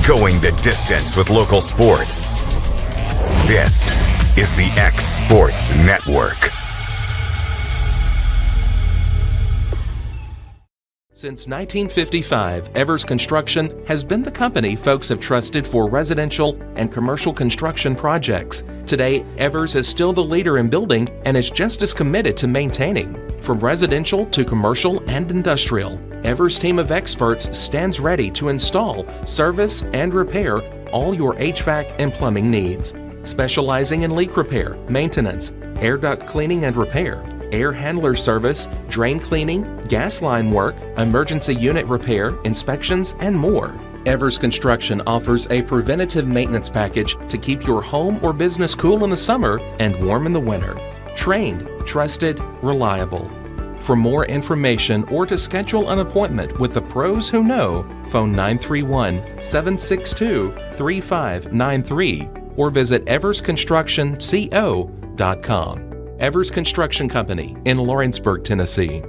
going the distance with local sports. This is the X Sports Network. Since 1955, Evers Construction has been the company folks have trusted for residential and commercial construction projects. Today, Evers is still the leader in building and is just as committed to maintaining. From residential to commercial and industrial, Evers' team of experts stands ready to install, service, and repair all your HVAC and plumbing needs. Specializing in leak repair, maintenance, air duct cleaning and repair, air handler service, drain cleaning, gas line work, emergency unit repair, inspections, and more. Evers Construction offers a preventative maintenance package to keep your home or business cool in the summer and warm in the winter. Trained, trusted, reliable. For more information or to schedule an appointment with the pros who know, phone 931-762-3593 or visit eversconstructionco.com. Evers Construction Company in Lawrenceburg, Tennessee.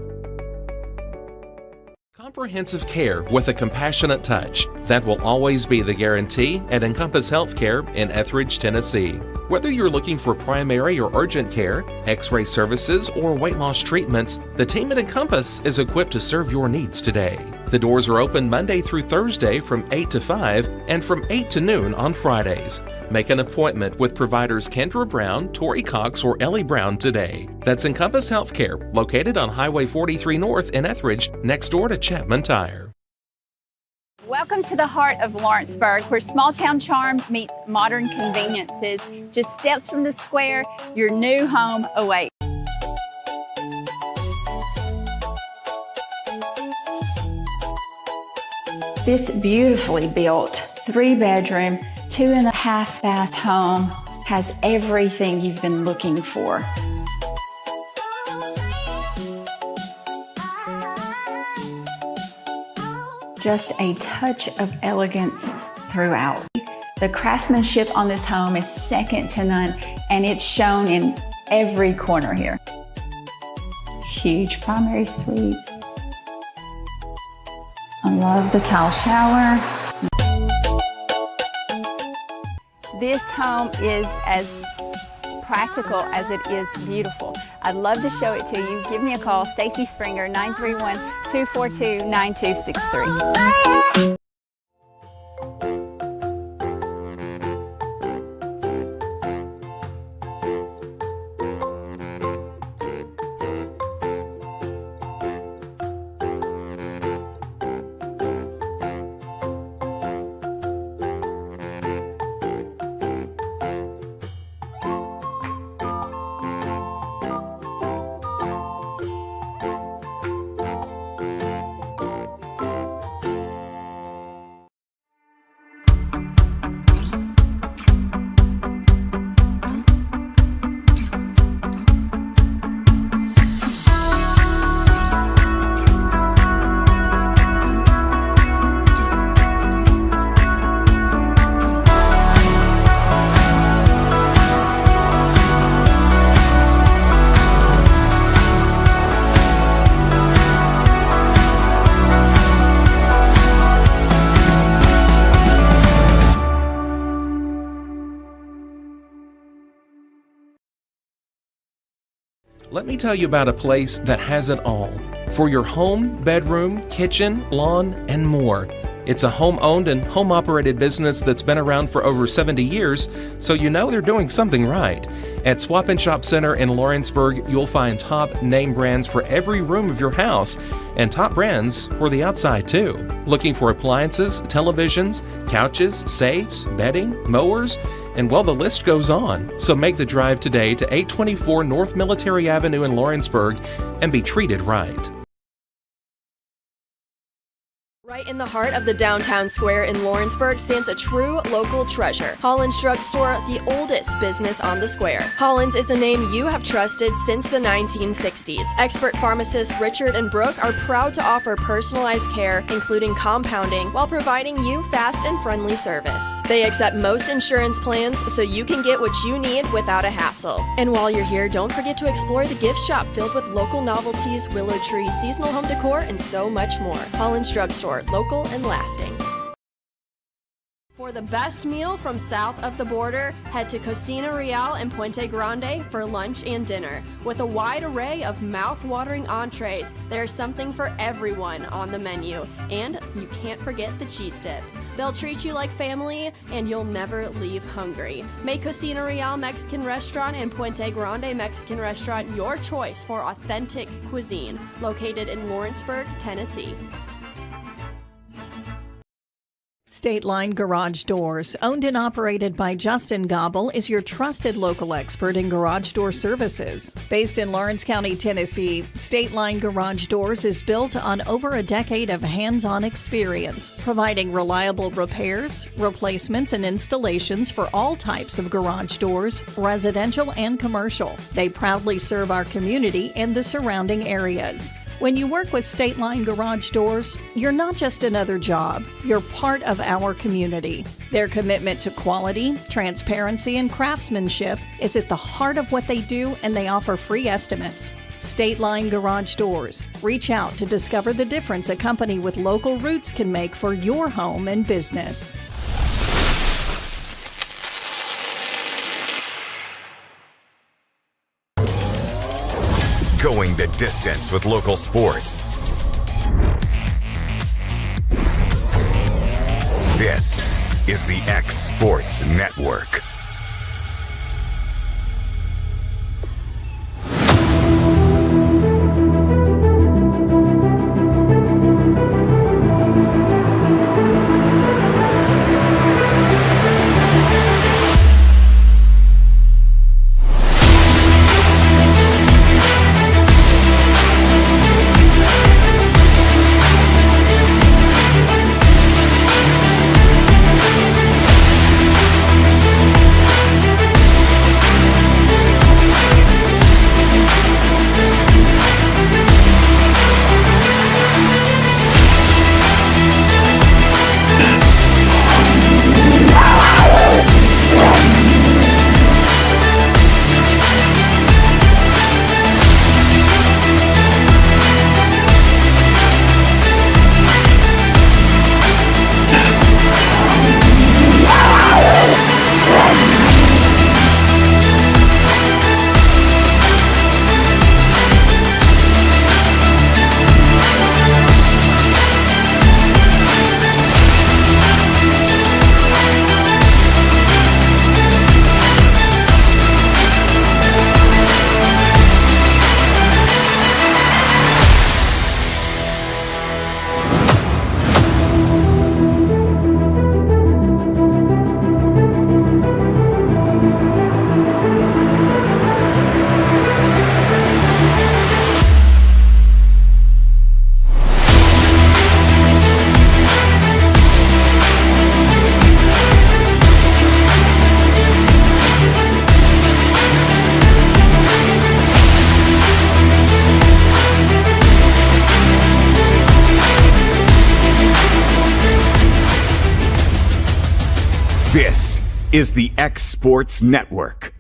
Comprehensive care with a compassionate touch. That will always be the guarantee at Encompass Healthcare in Etheridge, Tennessee. Whether you're looking for primary or urgent care, x-ray services, or weight loss treatments, the team at Encompass is equipped to serve your needs today. The doors are open Monday through Thursday from 8 to 5 and from 8 to noon on Fridays. Make an appointment with providers Kendra Brown, Tori Cox, or Ellie Brown today. That's Encompass Healthcare, located on Highway 43 North in Etheridge, next door to Chapman Tire. Welcome to the heart of Lawrenceburg, where small town charm meets modern conveniences. Just steps from the square, your new home awaits. This beautifully built 3-bedroom, 2.5 bath home has everything you've been looking for. Just a touch of elegance throughout. The craftsmanship on this home is second to none, and it's shown in every corner here. Huge primary suite. I love the tile shower. This home is as practical as it is beautiful. I'd love to show it to you. Give me a call, Stacy Springer, 931-242-9263. Let me tell you about a place that has it all. For your home, bedroom, kitchen, lawn, and more. It's a home-owned and home-operated business that's been around for over 70 years, so you know they're doing something right. At Swap and Shop Center in Lawrenceburg, you'll find top name brands for every room of your house, and top brands for the outside too. Looking for appliances, televisions, couches, safes, bedding, mowers, and well, the list goes on. So make the drive today to 824 North Military Avenue in Lawrenceburg and be treated right. Right in the heart of the downtown square in Lawrenceburg stands a true local treasure. Holland's Drug Store, the oldest business on the square. Holland's is a name you have trusted since the 1960s. Expert pharmacists Richard and Brooke are proud to offer personalized care, including compounding, while providing you fast and friendly service. They accept most insurance plans, so you can get what you need without a hassle. And while you're here, don't forget to explore the gift shop filled with local novelties, willow tree, seasonal home decor, and so much more. Holland's Drug Store. Local and lasting. For the best meal from south of the border, head to Cocina Real in Puente Grande for lunch and dinner. With a wide array of mouth-watering entrees, there's something for everyone on the menu. And you can't forget the cheese dip. They'll treat you like family, and you'll never leave hungry. Make Cocina Real Mexican Restaurant and Puente Grande Mexican Restaurant your choice for authentic cuisine, located in Lawrenceburg, Tennessee. State Line Garage Doors, owned and operated by Justin Gobble, is your trusted local expert in garage door services. Based in Lawrence County, Tennessee, State Line Garage Doors is built on over a decade of hands-on experience, providing reliable repairs, replacements, and installations for all types of garage doors, residential and commercial. They proudly serve our community and the surrounding areas. When you work with State Line Garage Doors, you're not just another job, you're part of our community. Their commitment to quality, transparency, and craftsmanship is at the heart of what they do, and they offer free estimates. State Line Garage Doors. Reach out to discover the difference a company with local roots can make for your home and business. Going the distance with local sports. This is the X Sports Network. This is the X Sports Network.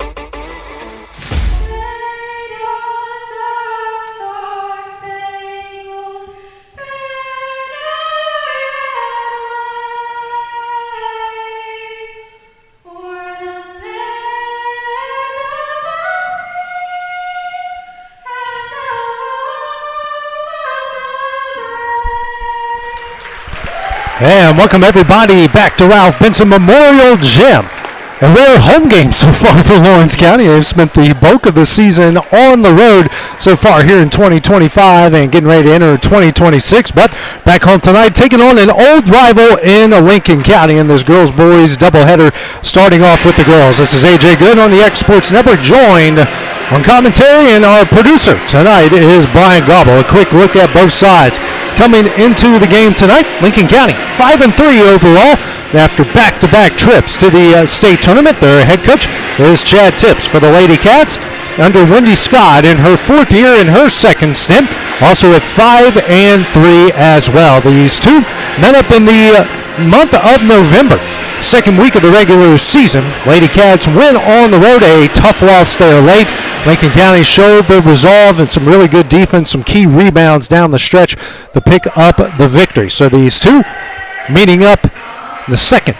And welcome everybody back to Ralph Benson Memorial Gym. And we're home games so far for Lawrence County. They've spent the bulk of the season on the road so far here in 2025 and getting ready to enter 2026. But back home tonight, taking on an old rival in Lincoln County in this girls-boys doubleheader, starting off with the girls. This is AJ Good on the X Sports Network, joined on commentary, and our producer tonight is Brian Gobble. A quick look at both sides. Coming into the game tonight, Lincoln County 5-3 overall after back-to-back trips to the state tournament. Their head coach is Chad Tips for the Lady Cats under Wendy Scott in her fourth year in her second stint, also at 5-3 as well. These two met up in the month of November. Second week of the regular season, Lady Cats win on the road, a tough loss there late. Lincoln County showed the resolve and some really good defense, some key rebounds down the stretch to pick up the victory. So these two meeting up the second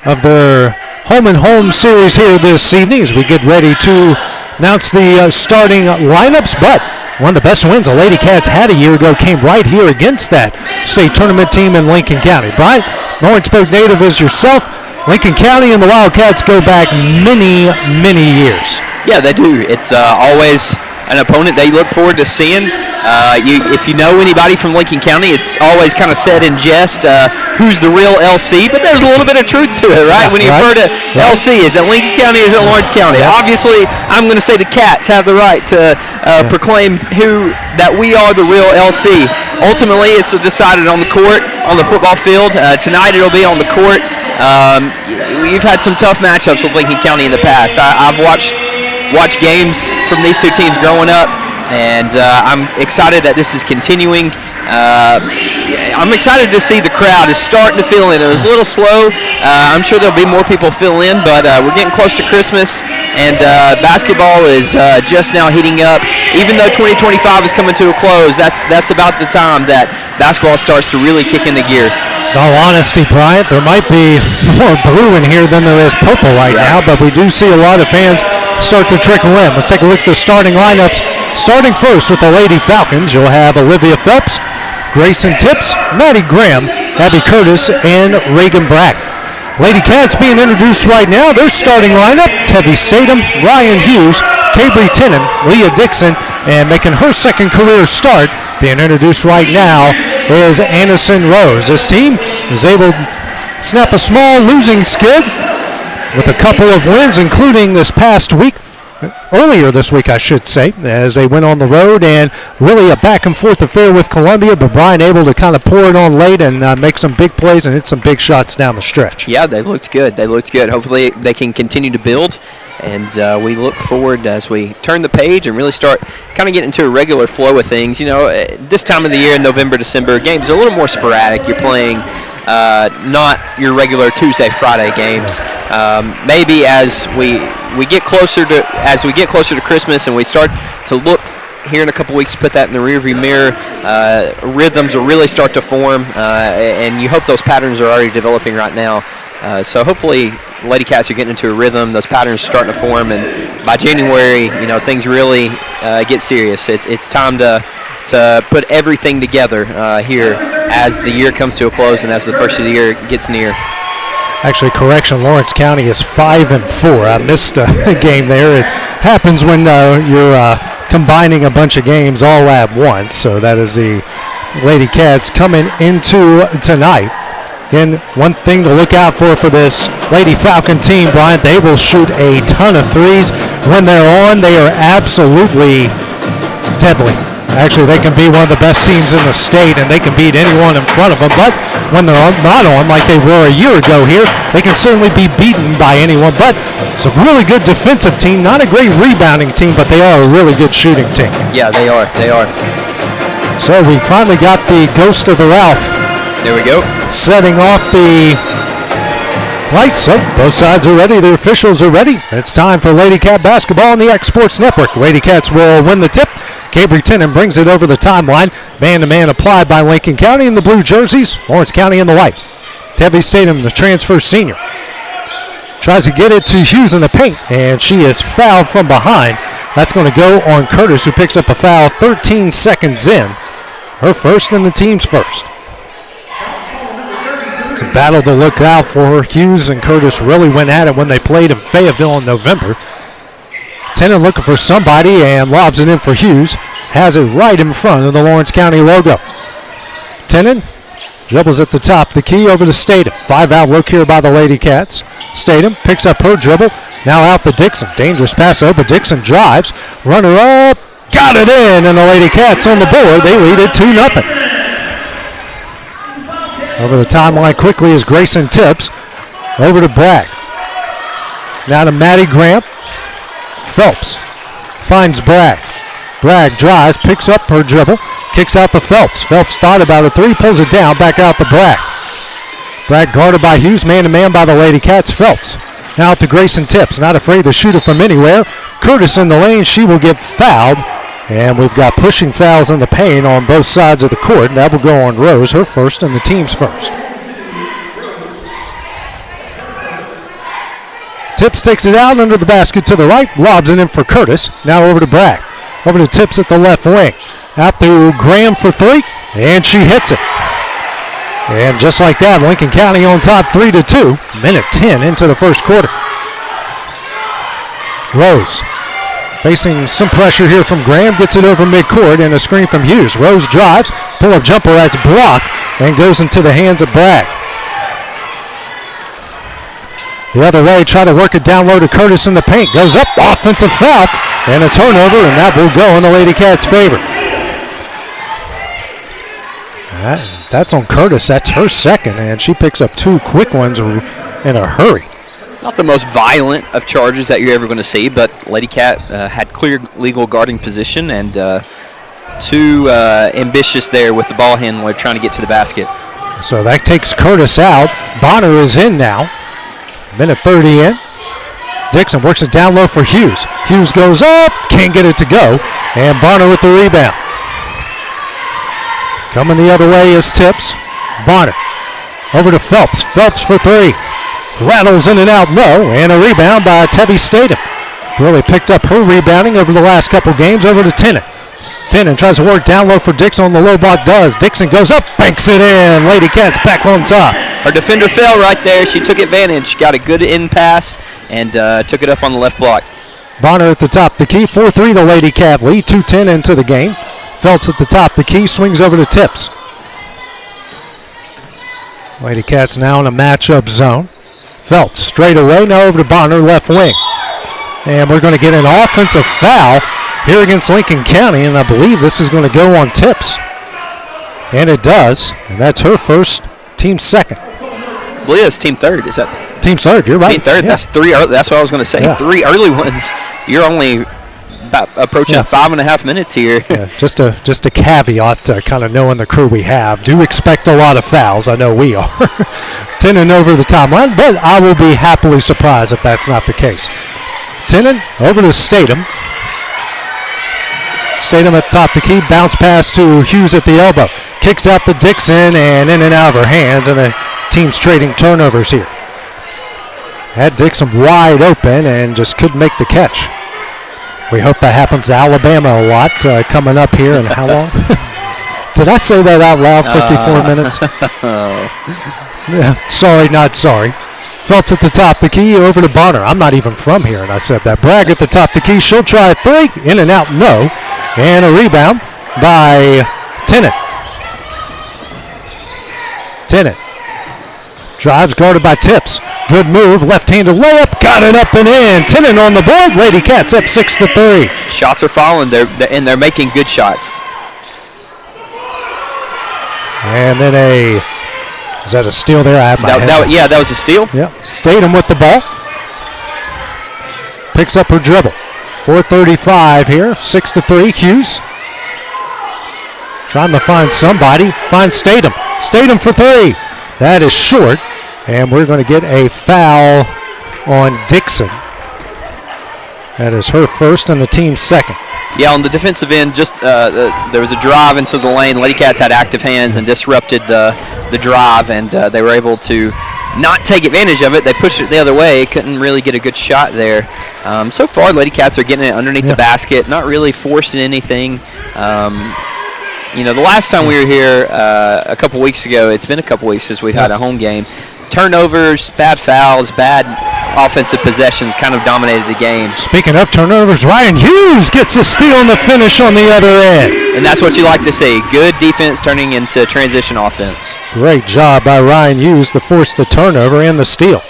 of their home series here this evening as we get ready to announce the starting lineups. But one of the best wins the Lady Cats had a year ago came right here against that state tournament team in Lincoln County. Bryant, Lawrenceburg native as yourself, Lincoln County and the Wildcats go back many, many years. Yeah, they do. It's always an opponent that you look forward to seeing. If you know anybody from Lincoln County, it's always kind of said in jest, who's the real LC, but there's a little bit of truth to it, right? When you refer to LC, is it Lincoln County, is it Lawrence County? Yeah. Obviously, I'm going to say the Cats have the right to proclaim that we are the real LC. Ultimately, it's decided on the court, on the football field. Tonight, it'll be on the court. We've had some tough matchups with Lincoln County in the past. I've watched games from these two teams growing up, and I'm excited that this is continuing. I'm excited to see the crowd is starting to fill in. It was a little slow. I'm sure there'll be more people fill in, but we're getting close to Christmas, and basketball is just now heating up. Even though 2025 is coming to a close, that's about the time that basketball starts to really kick into gear. In all honesty, Bryant, there might be more blue in here than there is purple right now, but we do see a lot of fans start to trickle in. Let's take a look at the starting lineups. Starting first with the Lady Falcons, you'll have Olivia Phelps, Grayson Tips, Maddie Graham, Abby Curtis, and Reagan Brack. Lady Cats being introduced right now. Their starting lineup, Tevi Statham, Ryan Hughes, Cabry Tennant, Leah Dixon, and making her second career start, being introduced right now, is Anderson Rose. This team is able to snap a small losing skid with a couple of wins, including this past week, earlier this week, I should say, as they went on the road and really a back-and-forth affair with Columbia, but Brian able to kind of pour it on late and make some big plays and hit some big shots down the stretch. Yeah, they looked good. Hopefully they can continue to build, and we look forward as we turn the page and really start kind of getting into a regular flow of things. You know, this time of the year, November, December, games are a little more sporadic. You're playing not your regular Tuesday, Friday games. Maybe as we get closer to Christmas and we start to look here in a couple weeks to put that in the rearview mirror, rhythms will really start to form, and you hope those patterns are already developing right now. So hopefully Lady Cats are getting into a rhythm, those patterns are starting to form, and by January, things really get serious. It's time to put everything together here as the year comes to a close and as the first of the year gets near. Actually, correction, Lawrence County is 5-4. I missed a game there. It happens when you're combining a bunch of games all at once. So that is the Lady Cats coming into tonight. Again, one thing to look out for this Lady Falcon team, Bryant, they will shoot a ton of threes. When they're on, they are absolutely deadly. Actually, they can be one of the best teams in the state, and they can beat anyone in front of them. But when they're not on, like they were a year ago here, they can certainly be beaten by anyone. But it's a really good defensive team, not a great rebounding team, but they are a really good shooting team. Yeah, they are. So we finally got the Ghost of the Ralph. There we go. Setting off the lights. So both sides are ready. The officials are ready. It's time for Lady Cat basketball on the X Sports Network. Lady Cats will win the tip. Cabry Tennant brings it over the timeline. Man-to-man applied by Lincoln County in the blue jerseys. Lawrence County in the white. Tevi Statham, the transfer senior, tries to get it to Hughes in the paint, and she is fouled from behind. That's going to go on Curtis, who picks up a foul 13 seconds in. Her first and the team's first. It's a battle to look out for. Hughes and Curtis really went at it when they played in Fayetteville in November. Tennant looking for somebody and lobs it in for Hughes. Has it right in front of the Lawrence County logo. Tennant dribbles at the top. The key over to Statham. 5-out look here by the Lady Cats. Statham picks up her dribble. Now out to Dixon. Dangerous pass over. Dixon drives. Runner up. Got it in. And the Lady Cats on the board. They lead it 2-0. Over the timeline quickly is Grayson Tips. Over to Bragg. Now to Maddie Graham. Phelps finds Bragg. Bragg drives, picks up her dribble, kicks out to Phelps. Phelps thought about a three, pulls it down, back out to Bragg. Bragg guarded by Hughes, man-to-man by the Lady Cats. Phelps now to Grayson Tips, not afraid to shoot it from anywhere. Curtis in the lane, she will get fouled. And we've got pushing fouls in the paint on both sides of the court. That will go on Rose, her first and the team's first. Tips takes it out under the basket to the right, lobs it in for Curtis. Now over to Bragg. Over to Tips at the left wing. Out to Graham for three, and she hits it. And just like that, Lincoln County on top 3-2. Minute 10 into the first quarter. Rose facing some pressure here from Graham, gets it over midcourt and a screen from Hughes. Rose drives, pull-up jumper, that's blocked, and goes into the hands of Bragg. The other way, try to work it down low to Curtis in the paint. Goes up, offensive foul, and a turnover, and that will go in the Lady Cats' favor. That's on Curtis. That's her second, and she picks up two quick ones in a hurry. Not the most violent of charges that you're ever going to see, but Lady Cat had clear legal guarding position and too ambitious there with the ball handler trying to get to the basket. So that takes Curtis out. Bonner is in now. Minute 30 in. Dixon works it down low for Hughes. Hughes goes up, can't get it to go, and Bonner with the rebound. Coming the other way is Tips. Bonner over to Phelps. Phelps for three. Rattles in and out low, and a rebound by Tevi Statham. Really picked up her rebounding over the last couple games. Over to Tennant. Tennant tries to work down low for Dixon on the low block. Does. Dixon goes up, banks it in. Lady Cats back on top. Her defender fell right there. She took advantage. Got a good in pass and took it up on the left block. Bonner at the top the key. 4-3 the Lady Cat lead. 2:10 into the game. Phelps at the top the key. Swings over to Tips. Lady Cats now in a matchup zone. Phelps straight away, now over to Bonner, left wing. And we're going to get an offensive foul here against Lincoln County, and I believe this is going to go on Tips. And it does, and that's her first, team second. I believe it's team third. Is that team third? You're right. Team third. Yeah. That's three. That's what I was going to say. Yeah. 3 early ones. You're only about approaching 5.5 minutes here. Yeah, just a caveat to kind of knowing the crew we have. Do expect a lot of fouls. I know we are. 10 over the timeline, but I will be happily surprised if that's not the case. Tennant over to Statham. Statham at the top of the key. Bounce pass to Hughes at the elbow. Kicks out to Dixon and in and out of her hands, and the team's trading turnovers here. Had Dixon wide open and just couldn't make the catch. We hope that happens to Alabama a lot coming up here in how long? Did I say that out loud? 54 minutes? Yeah, sorry, not sorry. Phelps at the top, the key over to Bonner. I'm not even from here, and I said that. Bragg at the top, the key. She'll try three. In and out, no. And a rebound by Tennant. Tennant drives, guarded by Tips. Good move, left-handed layup, got it up and in. Tennant on the board. Lady Cats up 6-3. Shots are falling, they're making good shots. And then is that a steal there? I have my head. That was a steal. Yeah, Statham with the ball. Picks up her dribble. 4:35 here, 6-3. Hughes trying to find somebody. Finds Statham. Statham for three. That is short, and we're going to get a foul on Dixon. That is her first and the team's second. Yeah, on the defensive end, just there was a drive into the lane. Lady Cats had active hands and disrupted the drive, and they were able to not take advantage of it. They pushed it the other way. Couldn't really get a good shot there. So far, Lady Cats are getting it underneath the basket, not really forcing anything. The last time we were here a couple weeks ago, it's been a couple weeks since we've had a home game. Turnovers, bad fouls, bad offensive possessions kind of dominated the game. Speaking of turnovers, Ryan Hughes gets the steal and the finish on the other end. And that's what you like to see. Good defense turning into transition offense. Great job by Ryan Hughes to force the turnover and the steal.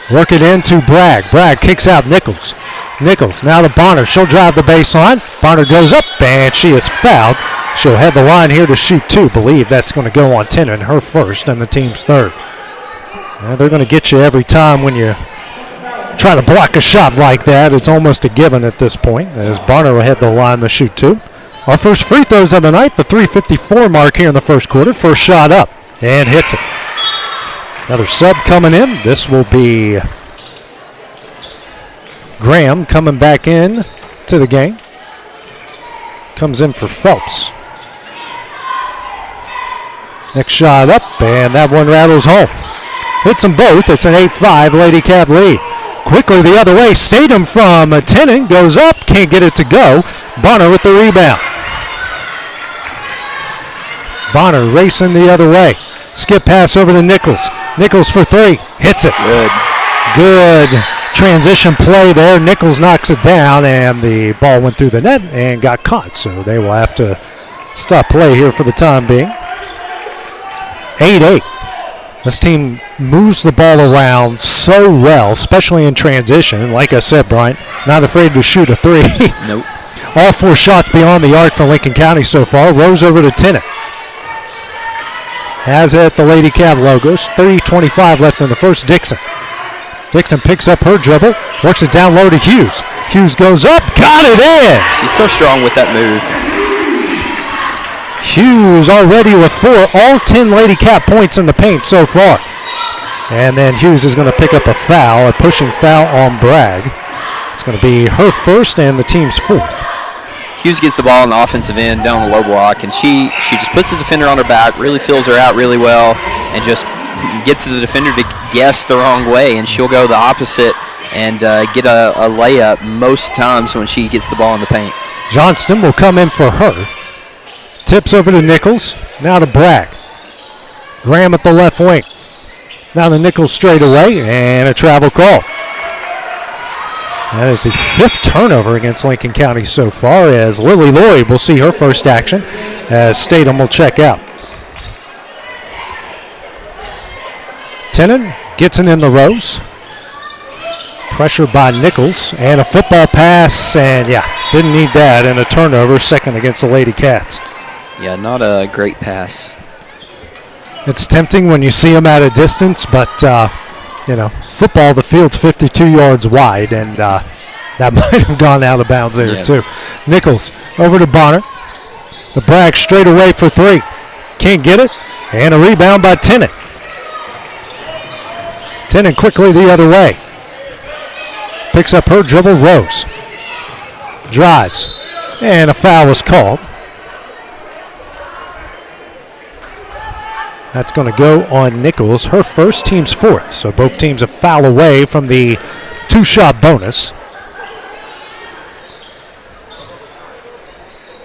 Work it into Bragg. Bragg kicks out Nichols. Nichols now to Bonner. She'll drive the baseline. Bonner goes up, and she is fouled. She'll head the line here to shoot two. Believe that's going to go on Tennant, her first, and the team's third. Now they're going to get you every time when you try to block a shot like that. It's almost a given at this point, as Bonner will head the line to shoot two. Our first free throws of the night, the 3:54 mark here in the first quarter. First shot up, and hits it. Another sub coming in. This will be Graham coming back in to the game. Comes in for Phelps. Next shot up, and that one rattles home. Hits them both. It's an 8-5 Lady Cat lead. Quickly the other way. Statham from Tennant goes up. Can't get it to go. Bonner with the rebound. Bonner racing the other way. Skip pass over to Nichols. Nichols for three. Hits it. Good transition play there. Nichols knocks it down, and the ball went through the net and got caught. So they will have to stop play here for the time being. 8-8. This team moves the ball around so well, especially in transition. Like I said, Bryant, not afraid to shoot a three. Nope. All 4 shots beyond the arc for Lincoln County so far. Rose over to Tennant. Has it at the Lady Cat logos. 3:25 left in the first. Dixon. Dixon picks up her dribble, works it down low to Hughes. Hughes goes up, got it in! She's so strong with that move. Hughes already with 4, all 10 Lady Cat points in the paint so far. And then Hughes is going to pick up a foul, a pushing foul on Bragg. It's going to be her first and the team's 4th. Hughes gets the ball on the offensive end down the low block, and she just puts the defender on her back, really fills her out really well, and just gets the defender to guess the wrong way, and she'll go the opposite and get a layup most times when she gets the ball in the paint. Johnston will come in for her. Tips over to Nichols, now to Bragg. Graham at the left wing. Now to Nichols straight away, and a travel call. That is the 5th turnover against Lincoln County so far, as Lily Lloyd will see her first action as Statham will check out. Tennant gets it in the Rose. Pressure by Nichols, and a football pass, and didn't need that, and a turnover, second against the Lady Cats. Yeah, not a great pass. It's tempting when you see them at a distance, but, football, the field's 52 yards wide, and that might have gone out of bounds there, too. Nichols over to Bonner. The Bragg straight away for 3. Can't get it, and a rebound by Tennant. Tennant quickly the other way. Picks up her dribble, Rose. Drives, and a foul was called. That's going to go on Nichols, her first, team's 4th. So both teams a foul away from the 2-shot bonus.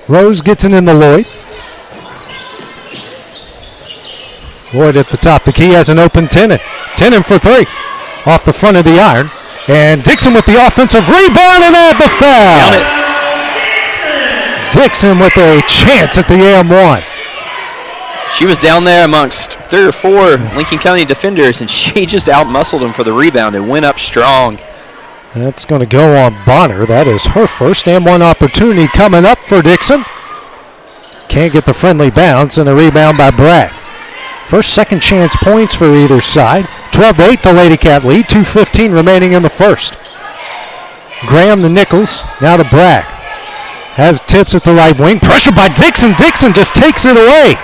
Rose gets it in the Lloyd. Lloyd at the top of the key has an open Tennant. Tennant for 3. Off the front of the iron. And Dixon with the offensive rebound and add the foul. Dixon with a chance at the AM1. She was down there amongst 3 or 4 Lincoln County defenders, and she just out-muscled him for the rebound and went up strong. That's going to go on Bonner. That is her first and 1 opportunity coming up for Dixon. Can't get the friendly bounce, and a rebound by Bragg. First, second chance points for either side. 12-8 the Lady Cat lead. 2:15 remaining in the first. Graham to Nichols. Now to Bragg. Has tips at the right wing. Pressure by Dixon. Dixon just takes it away.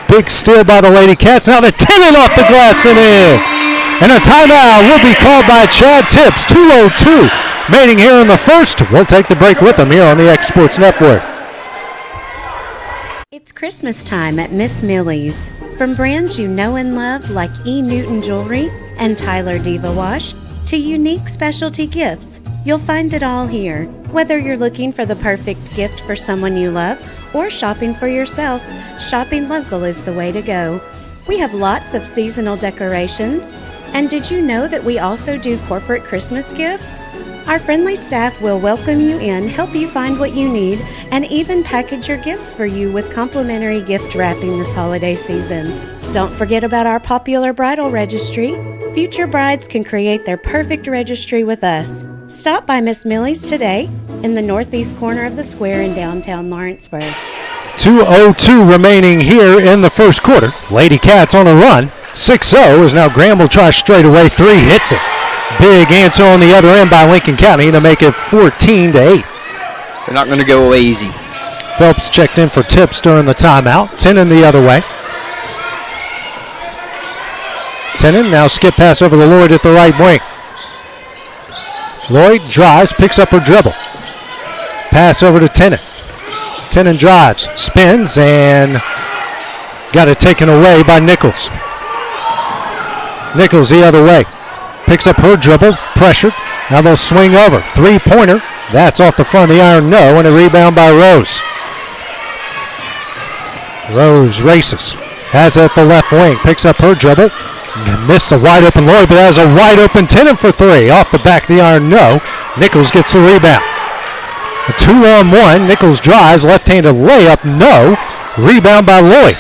Big steal by the Lady Cats. Now to Tennant off the glass and in. And a timeout will be called by Chad Tips. 2:02 remaining here in the first. We'll take the break with them here on the X Sports Network. It's Christmas time at Miss Millie's. From brands you know and love like E. Newton Jewelry and Tyler Diva Wash to unique specialty gifts, you'll find it all here. Whether you're looking for the perfect gift for someone you love or shopping for yourself, shopping local is the way to go. We have lots of seasonal decorations. And did you know that we also do corporate Christmas gifts? Our friendly staff will welcome you in, help you find what you need, and even package your gifts for you with complimentary gift wrapping this holiday season. Don't forget about our popular bridal registry. Future brides can create their perfect registry with us. Stop by Miss Millie's today in the northeast corner of the square in downtown Lawrenceburg. 2:02 remaining here in the first quarter. Lady Cats on a run. 6-0 as now Graham will try straight away. 3 hits it. Big answer on the other end by Lincoln County to make it 14-8. They're not going to go away easy. Phelps checked in for tips during the timeout. Tennant the other way. Tennant now skip pass over to Lloyd at the right wing. Lloyd drives, picks up her dribble. Pass over to Tennant. Tennant drives, spins, and got it taken away by Nichols. Nichols the other way. picks up her dribble, pressured. Now they'll swing over. Three-pointer. That's off the front of the iron, no, and a rebound by Rose. Rose races. Has it at the left wing. Picks up her dribble. Missed a wide open Lloyd, but has a wide open Tennant for three. Off the back of the iron, no. Nichols gets the rebound. A 2-on-1. Nichols drives. Left-handed layup, no. Rebound by Lloyd.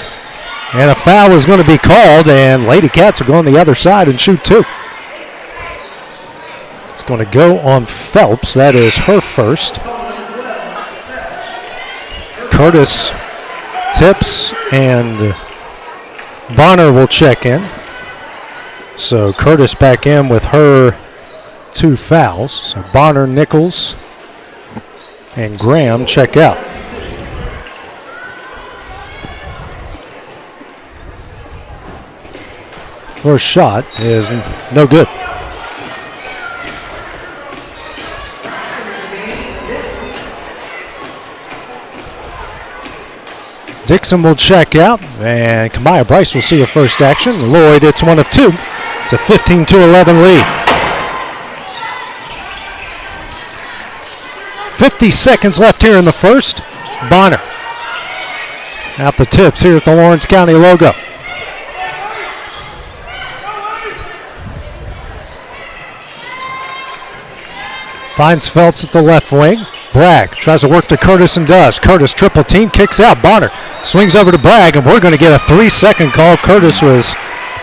And a foul is going to be called, and Lady Cats are going the other side and shoot two. It's going to go on Phelps. That is her first. Curtis, Tips, and Bonner will check in. So Curtis back in with her 2 fouls. So Bonner, Nichols, and Graham check out. First shot is no good. Dixon will check out, and Kamaya Bryce will see her first action. Lloyd, it's one of 2. It's a 15-11 lead. 50 seconds left here in the first. Bonner out the tips here at the Lawrence County logo. Finds Phelps at the left wing. Bragg tries to work to Curtis and does. Curtis triple team, kicks out. Bonner swings over to Bragg, and we're going to get a 3-second call. Curtis was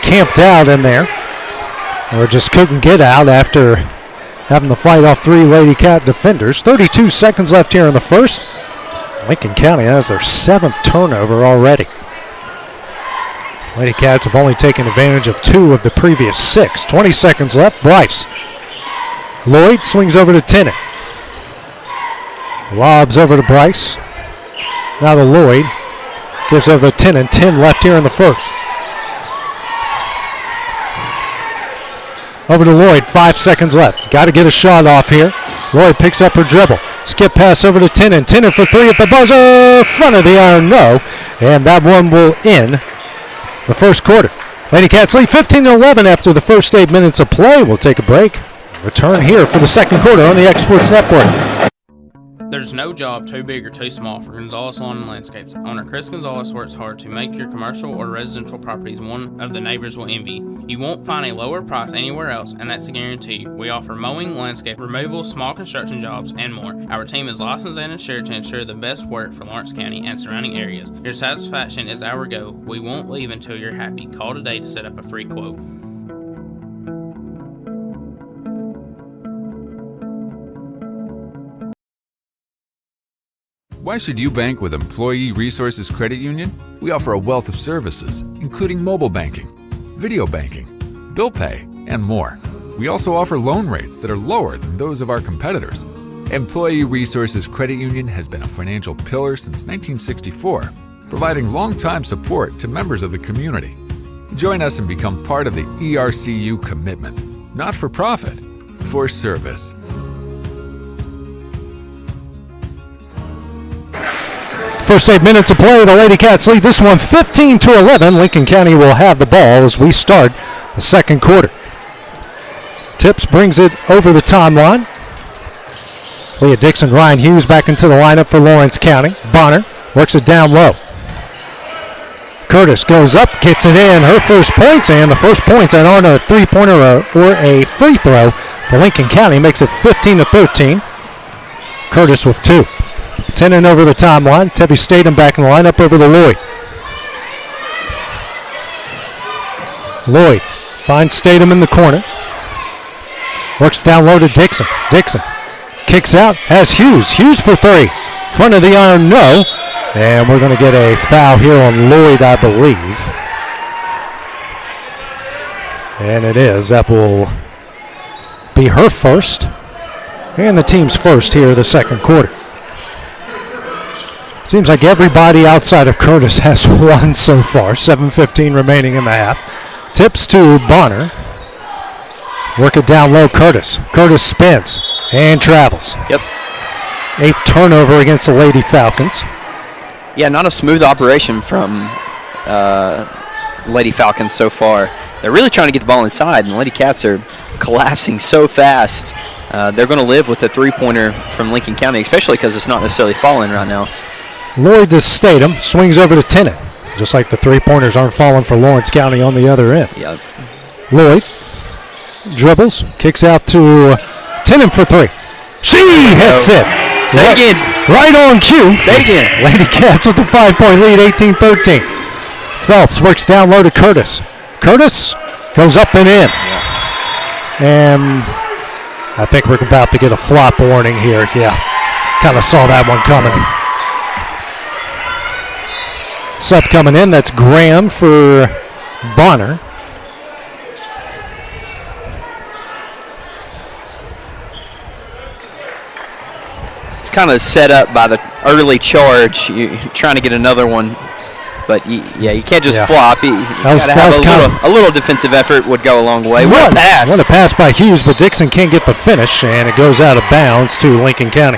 camped out in there, or just couldn't get out after having to fight off 3 Lady Cat defenders. 32 seconds left here in the first. Lincoln County has their 7th turnover already. Lady Cats have only taken advantage of 2 of the previous 6. 20 seconds left. Bryce. Lloyd swings over to Tennant. Lobs over to Bryce. Now to Lloyd. Gives over to Tennant. 10 left here in the first. Over to Lloyd. 5 seconds left. Got to get a shot off here. Lloyd picks up her dribble. Skip pass over to Tennant. Tennant for 3 at the buzzer. Front of the iron, no. And that one will end the first quarter. Lady Cats lead 15-11 after the first 8 minutes of play. We'll take a break. Return here for the second quarter on the Exports Network. There's no job too big or too small for Gonzalez Lawn and Landscapes. Owner Chris Gonzalez works hard to make your commercial or residential properties one of the neighbors will envy. You won't find a lower price anywhere else, and that's a guarantee. We offer mowing, landscape removal, small construction jobs, and more. Our team is licensed and insured to ensure the best work for Lawrence County and surrounding areas. Your satisfaction is our goal. We won't leave until you're happy. Call today to set up a free quote. Why should you bank with Employee Resources Credit Union? We offer a wealth of services, including mobile banking, video banking, bill pay, and more. We also offer loan rates that are lower than those of our competitors. Employee Resources Credit Union has been a financial pillar since 1964, providing long-time support to members of the community. Join us and become part of the ERCU commitment, not for profit, for service. First 8 minutes of play, the Lady Cats lead this one 15-11. Lincoln County will have the ball as we start the second quarter. Tips brings it over the timeline. Leah Dixon, Ryan Hughes back into the lineup for Lawrence County. Bonner works it down low. Curtis goes up, gets it in. Her first points, and the first points aren't a three-pointer or a free throw for Lincoln County. Makes it 15-13. Curtis with 2. Tennant over the timeline. Tevi Statham back in the lineup over the Lloyd. Lloyd finds Statham in the corner. Works down low to Dixon. Dixon kicks out. Has Hughes. Hughes for 3. Front of the iron, no. And we're going to get a foul here on Lloyd, I believe. And it is. That will be her first. And the team's first here the second quarter. Seems like everybody outside of Curtis has won so far. 7:15 remaining in the half. Tips to Bonner. Work it down low, Curtis. Curtis spins and travels. Yep. 8th turnover against the Lady Falcons. Yeah, not a smooth operation from Lady Falcons so far. They're really trying to get the ball inside, and the Lady Cats are collapsing so fast. They're going to live with a three-pointer from Lincoln County, especially because it's not necessarily falling right now. Lloyd to Statham, swings over to Tennant. Just like the three-pointers aren't falling for Lawrence County on the other end. Yep. Lloyd dribbles, kicks out to Tennant for three. She hits it. Say it again. Right on cue. Say it again. Lady Cats with the 5-point lead, 18-13. Phelps works down low to Curtis. Curtis goes up and in. And I think we're about to get a flop warning here. Yeah, kind of saw that one coming. Sub coming in, that's Graham for Bonner. It's kind of set up by the early charge. You're trying to get another one. But, you can't just flop. You got to have a little defensive effort would go a long way. What a pass. What a pass by Hughes, but Dixon can't get the finish, and it goes out of bounds to Lincoln County.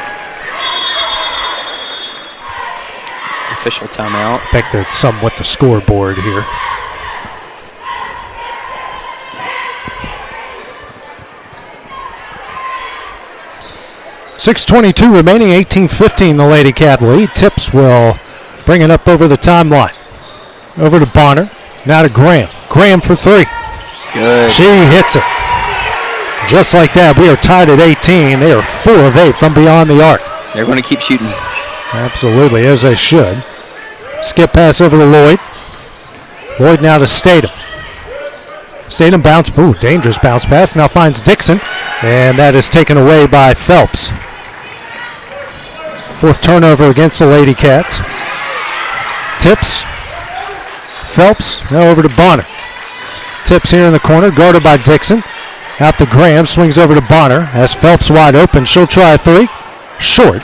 Official timeout. I think that's something with the scoreboard here. .6:22 remaining, 18-15 the Lady Cat lead. Tips will bring it up over the timeline. Over to Bonner. Now to Graham. Graham for three. Good. She hits it. Just like that, we are tied at 18. They are 4 of 8 from beyond the arc. They're going to keep shooting. Absolutely, as they should. Skip pass over to Lloyd. Lloyd now to Statham. Statham bounce. Ooh, dangerous bounce pass. Now finds Dixon. And that is taken away by Phelps. 4th turnover against the Lady Cats. Tips. Phelps. Now over to Bonner. Tips here in the corner. Guarded by Dixon. Out to Graham. Swings over to Bonner. Has Phelps wide open. She'll try a three. Short.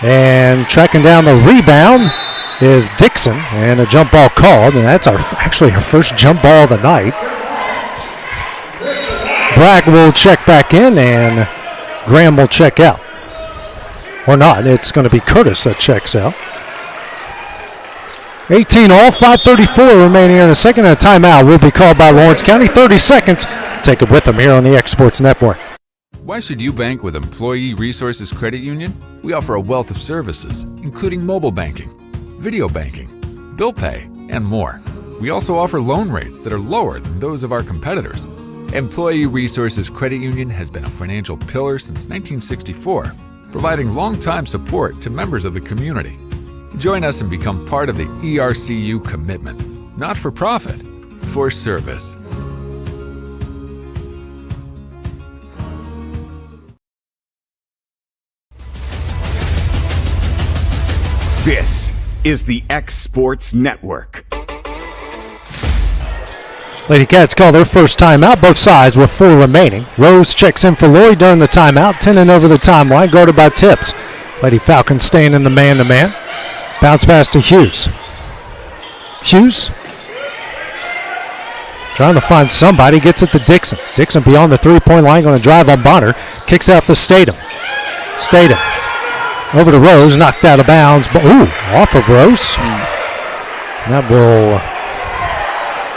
And tracking down the rebound is Dixon. And a jump ball called. And that's actually her first jump ball of the night. Bragg will check back in. And Graham will check out. Or not. It's going to be Curtis that checks out. 18 all, 5:34 remaining in the second, and a timeout will be called by Lawrence County. 30 seconds. Take it with them here on the X Sports Network. Why should you bank with Employee Resources Credit Union? We offer a wealth of services, including mobile banking, video banking, bill pay, and more. We also offer loan rates that are lower than those of our competitors. Employee Resources Credit Union has been a financial pillar since 1964, providing long-time support to members of the community. Join us and become part of the ERCU commitment. Not for profit, for service. This is the X Sports Network. Lady Cats call their first timeout, both sides with 4 remaining. Rose checks in for Lloyd during the timeout. Tennant over the timeline, guarded by Tips. Lady Falcons staying in the man-to-man. Bounce pass to Hughes. Hughes trying to find somebody, gets it to Dixon. Dixon beyond the three-point line, going to drive on Bonner. Kicks out to Statham. Statham over to Rose, knocked out of bounds. But off of Rose. That will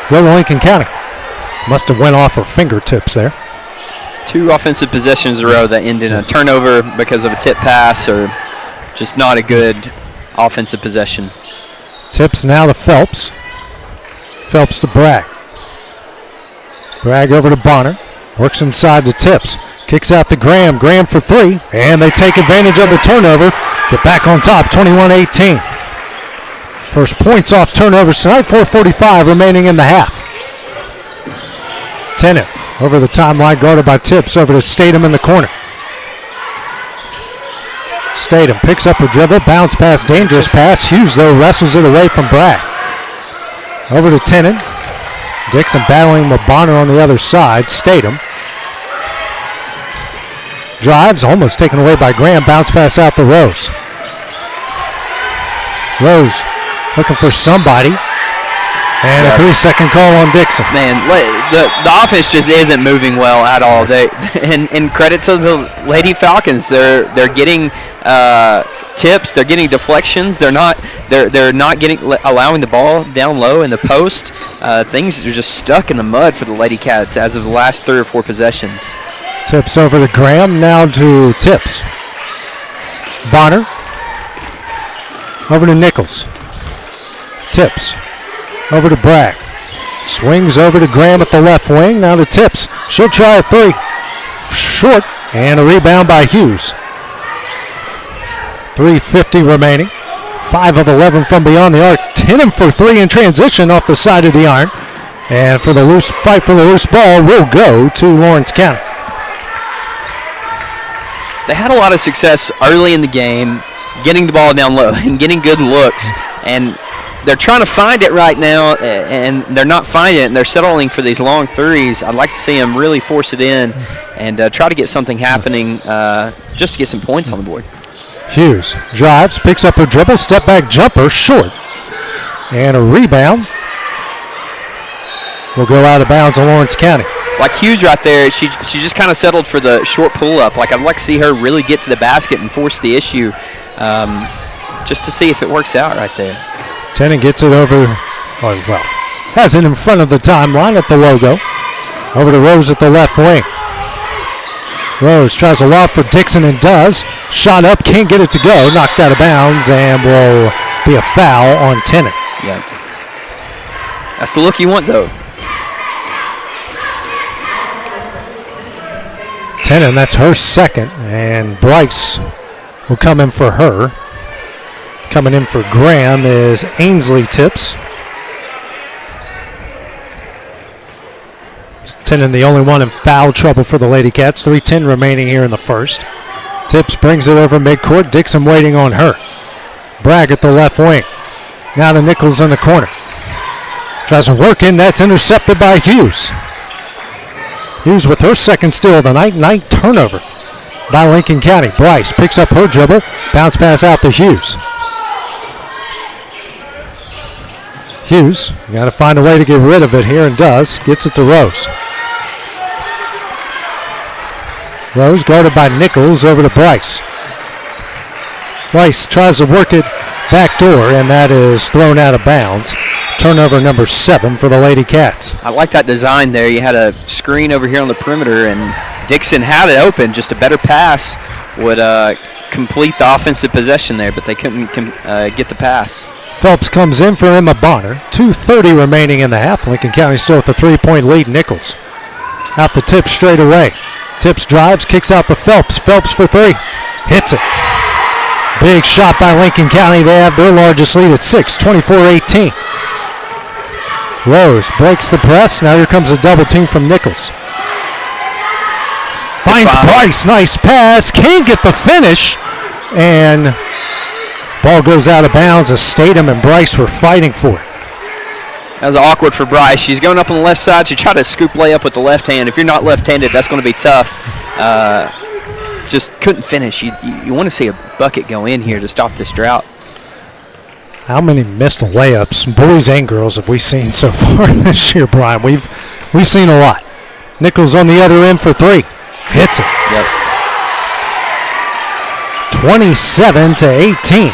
go to Lincoln County. Must have went off her fingertips there. 2 offensive possessions in a row that end in a turnover because of a tip pass or just not a good offensive possession. Tips now to Phelps. Phelps to Bragg. Bragg over to Bonner. Works inside to Tips. Kicks out to Graham. Graham for 3. And they take advantage of the turnover. Get back on top, 21-18. First points off turnovers tonight, 4:45 remaining in the half. Tennant over the timeline, guarded by Tips, over to Statham in the corner. Statham picks up a dribble, bounce pass, dangerous pass. Hughes, though, wrestles it away from Bragg. Over to Tennant. Dixon battling with Bonner on the other side. Statham drives, almost taken away by Graham. Bounce pass out to Rose. Rose looking for somebody. And a 3-second call on Dixon. Man, the offense just isn't moving well at all. And credit to the Lady Falcons, they're getting tips. They're getting deflections. They're not allowing the ball down low in the post. Things are just stuck in the mud for the Lady Cats as of the last 3 or 4 possessions. Tips over to Graham, now to Tips. Bonner. Over to Nichols. Tips. Over to Bragg. Swings over to Graham at the left wing, now to Tips. She'll try a 3. Short, and a rebound by Hughes. 3:50 remaining. 5 of 11 from beyond the arc. 10 for 3 in transition off the side of the iron. And for the fight for the loose ball will go to Lawrence County. They had a lot of success early in the game, getting the ball down low and getting good looks. And they're trying to find it right now, and they're not finding it, and they're settling for these long threes. I'd like to see them really force it in and try to get something happening just to get some points on the board. Hughes drives, picks up her dribble, step back jumper, short. And a rebound will go out of bounds on Lawrence County. Like Hughes right there, she just kind of settled for the short pull-up. Like I'd like to see her really get to the basket and force the issue just to see if it works out right there. Tennant gets it over, has it in front of the timeline at the logo. Over to Rose at the left wing. Rose tries a lob for Dixon and does. Shot up, can't get it to go. Knocked out of bounds and will be a foul on Tennant. Yeah. That's the look you want, though. Tennant, that's her second. And Bryce will come in for her. Coming in for Graham is Ainsley Tips. Tennant the only one in foul trouble for the Lady Cats. 3:10 remaining here in the first. Tips brings it over midcourt. Dixon waiting on her. Bragg at the left wing. Now to Nichols in the corner. Tries to work in. That's intercepted by Hughes. Hughes with her second steal of the night. 9th turnover by Lincoln County. Bryce picks up her dribble. Bounce pass out to Hughes. Hughes, you got to find a way to get rid of it here, and does. Gets it to Rose. Rose guarded by Nichols, over to Bryce. Bryce tries to work it back door, and that is thrown out of bounds. Turnover number 7 for the Lady Cats. I like that design there. You had a screen over here on the perimeter, and Dixon had it open. Just a better pass would complete the offensive possession there, but they couldn't get the pass. Phelps comes in for Emma Bonner. 2:30 remaining in the half. Lincoln County still with a 3-point lead. Nichols out the tip straight away. Tips drives, kicks out to Phelps. Phelps for 3. Hits it. Big shot by Lincoln County. They have their largest lead at 6, 24-18. Rose breaks the press. Now here comes a double team from Nichols. Finds Bryce. Nice pass. Can't get the finish. And ball goes out of bounds as Statham and Bryce were fighting for it. That was awkward for Bryce. She's going up on the left side. She tried to scoop layup with the left hand. If you're not left-handed, that's going to be tough. Just couldn't finish. You want to see a bucket go in here to stop this drought. How many missed layups, boys and girls, have we seen so far this year, Brian? We've seen a lot. Nichols on the other end for 3. Hits it. Yep. 27-18.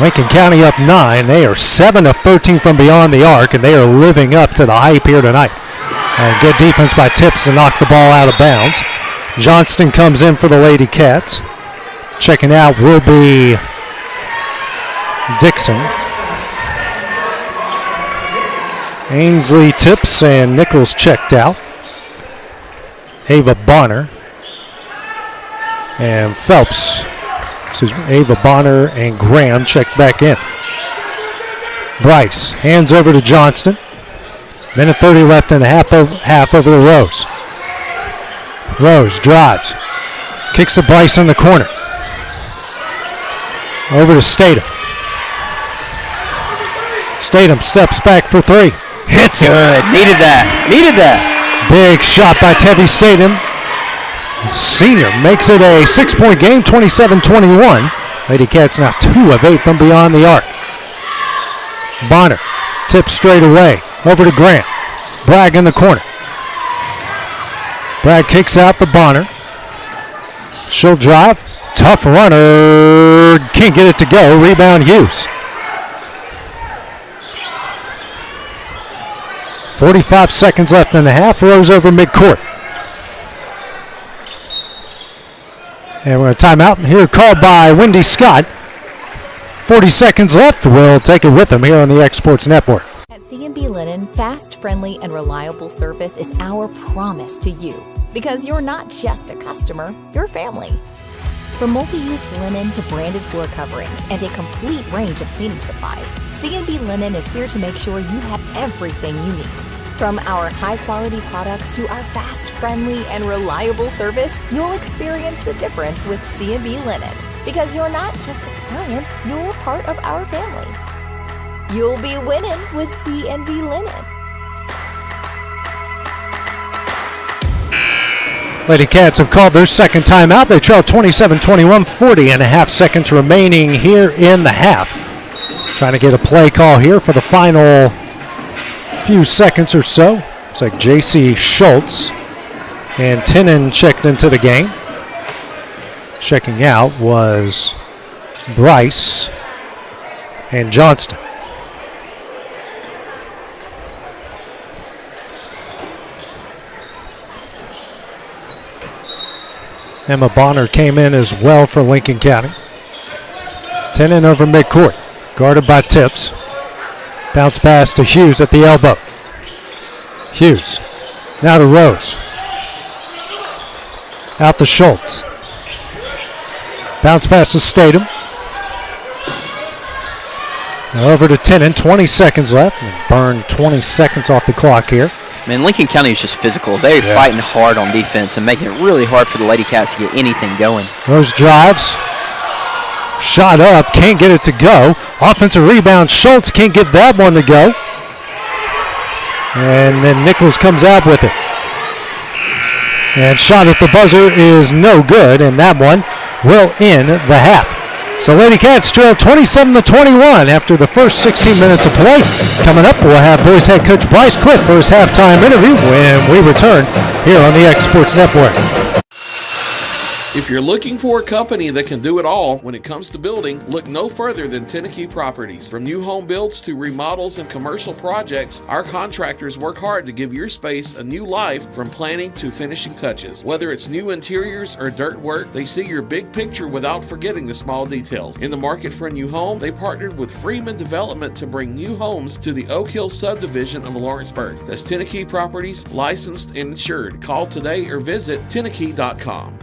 Lincoln County up 9. They are 7 of 13 from beyond the arc, and they are living up to the hype here tonight. And good defense by Tips to knock the ball out of bounds. Johnston comes in for the Lady Cats. Checking out will be Dixon. Ainsley Tips and Nichols checked out. Ava Bonner and Phelps. Ava Bonner and Graham checked back in. Bryce hands over to Johnston. Minute 30 left in the half over to Rose. Rose drives. Kicks to Bryce in the corner. Over to Statham. Statham steps back for 3. Hits it. Good. Needed that. Big shot by Tevi Statham. Senior makes it a 6-point game, 27-21. Lady Cats now 2 of 8 from beyond the arc. Bonner tips straight away. Over to Grant. Bragg in the corner. Bragg kicks out the Bonner. She'll drive. Tough runner. Can't get it to go. Rebound Hughes. 45 seconds left in the half. Rose over midcourt. And we're going to timeout here called by Wendy Scott. 40 seconds left. We'll take it with them here on the X Sports Network. At C&B Linen, fast, friendly, and reliable service is our promise to you. Because you're not just a customer, you're family. From multi-use linen to branded floor coverings and a complete range of cleaning supplies, C&B Linen is here to make sure you have everything you need. From our high-quality products to our fast, friendly, and reliable service, you'll experience the difference with C&B Linen. Because you're not just a client, you're part of our family. You'll be winning with C&B Linen. Lady Cats have called their second timeout. They trail 27-21, 40 and a half seconds remaining here in the half. Trying to get a play call here for the final few seconds or so. Looks like J.C. Schultz and Tinnen checked into the game. Checking out was Bryce and Johnston. Emma Bonner came in as well for Lincoln County. Tinnen over midcourt, guarded by Tips. Bounce pass to Hughes at the elbow. Hughes, now to Rose. Out to Schultz. Bounce pass to Statham. Now over to Tinnen, 20 seconds left. Burn 20 seconds off the clock here. Man, Lincoln County is just physical. They're fighting hard on defense and making it really hard for the Lady Cats to get anything going. Rose drives. Shot up, can't get it to go. Offensive rebound, Schultz can't get that one to go. And then Nichols comes out with it. And shot at the buzzer is no good, and that one will end the half. So Lady Cats trail 27-21 after the first 16 minutes of play. Coming up, we'll have boys head coach Bryce Cliff for his halftime interview when we return here on the X Sports Network. If you're looking for a company that can do it all when it comes to building, look no further than Tenakee Properties. From new home builds to remodels and commercial projects, our contractors work hard to give your space a new life from planning to finishing touches. Whether it's new interiors or dirt work, they see your big picture without forgetting the small details. In the market for a new home, they partnered with Freeman Development to bring new homes to the Oak Hill subdivision of Lawrenceburg. That's Tenakee Properties, licensed and insured. Call today or visit tenakee.com.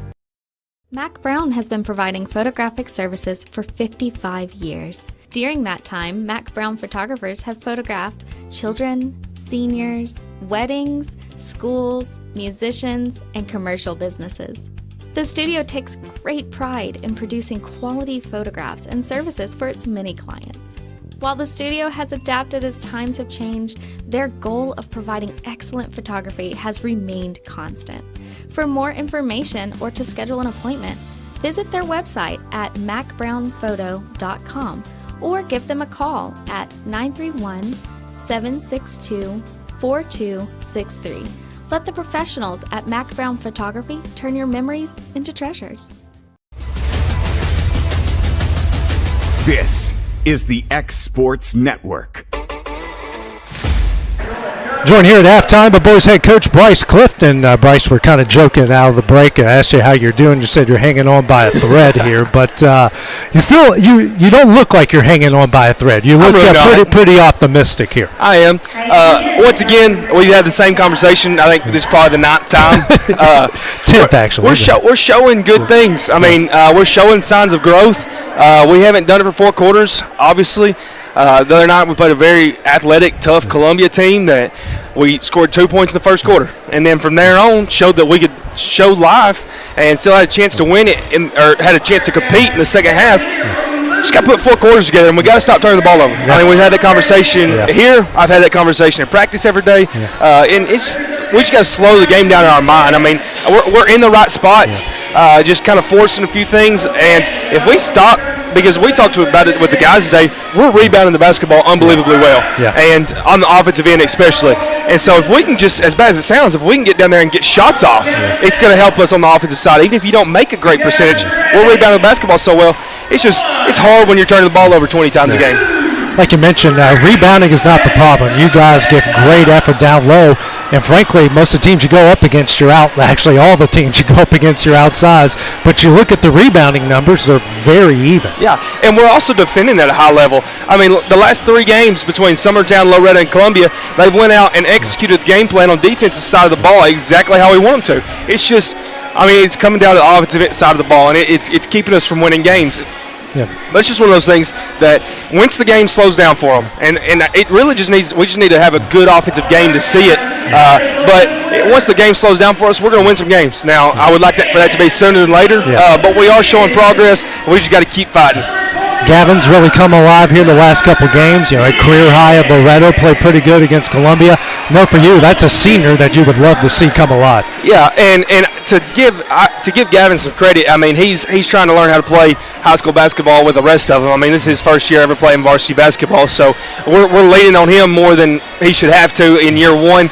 Mac Brown has been providing photographic services for 55 years. During that time, Mac Brown photographers have photographed children, seniors, weddings, schools, musicians, and commercial businesses. The studio takes great pride in producing quality photographs and services for its many clients. While the studio has adapted as times have changed, their goal of providing excellent photography has remained constant. For more information or to schedule an appointment, visit their website at macbrownphoto.com or give them a call at 931-762-4263. Let the professionals at Mac Brown Photography turn your memories into treasures. This is the X Sports Network. Joined here at halftime by boys head coach Bryce Clifton. Bryce, we're kind of joking out of the break. I asked you how you're doing. You said you're hanging on by a thread here, but you feel you don't look like you're hanging on by a thread. You look pretty optimistic here. I am. Once again, we had the same conversation. I think this is probably the 9th time. 10th, actually. We're showing good things. I mean, we're showing signs of growth. We haven't done it for 4 quarters, obviously. The other night we played a very athletic, tough Columbia team that we scored 2 points in the first quarter. And then from there on showed that we could show life and still had a chance to win it or had a chance to compete in the second half. Just got to put 4 quarters together, and we got to stop turning the ball over. I mean, we've had that conversation here. I've had that conversation in practice every day. And we just got to slow the game down in our mind. I mean, we're in the right spots, just kind of forcing a few things. And if we stop because we talked about it with the guys today. We're rebounding the basketball unbelievably well, and on the offensive end especially. And so if we can just, as bad as it sounds, if we can get down there and get shots off, it's going to help us on the offensive side. Even if you don't make a great percentage, we're rebounding the basketball so well. It's hard when you're turning the ball over 20 times a game. Like you mentioned, rebounding is not the problem. You guys give great effort down low, and frankly, most of the teams you go up against, actually all the teams you go up against, you're outsized. But you look at the rebounding numbers, they're very even. Yeah, and we're also defending at a high level. I mean, the last 3 games between Summertown, Loretta, and Columbia, they've went out and executed the game plan on defensive side of the ball exactly how we want them to. It's just, it's coming down to the offensive side of the ball, and it's keeping us from winning games. Yeah. But it's just one of those things that once the game slows down for them, and it really we just need to have a good offensive game to see it. But once the game slows down for us, we're going to win some games. Now, I would like for that to be sooner than later, but we are showing progress, and we just got to keep fighting. Gavin's really come alive here the last couple games. A career high at Loretto, played pretty good against Columbia. No, for you, that's a senior that you would love to see come alive. Yeah, and to give Gavin some credit, he's trying to learn how to play high school basketball with the rest of them. This is his first year ever playing varsity basketball, so we're leaning on him more than he should have to in year 1.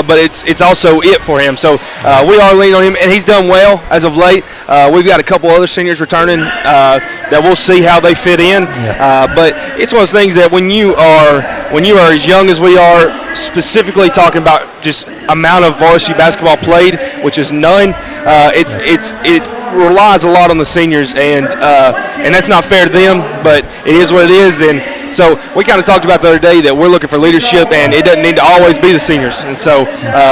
But it's also it for him. So we are leaning on him, and he's done well as of late. We've got a couple other seniors returning that we'll see how they fit in. But it's one of those things that when you are as young as we are, specifically talking about just amount of varsity basketball played, which is none, it relies a lot on the seniors, and that's not fair to them, but it is what it is. And so we kind of talked about the other day that we're looking for leadership, and it doesn't need to always be the seniors. And so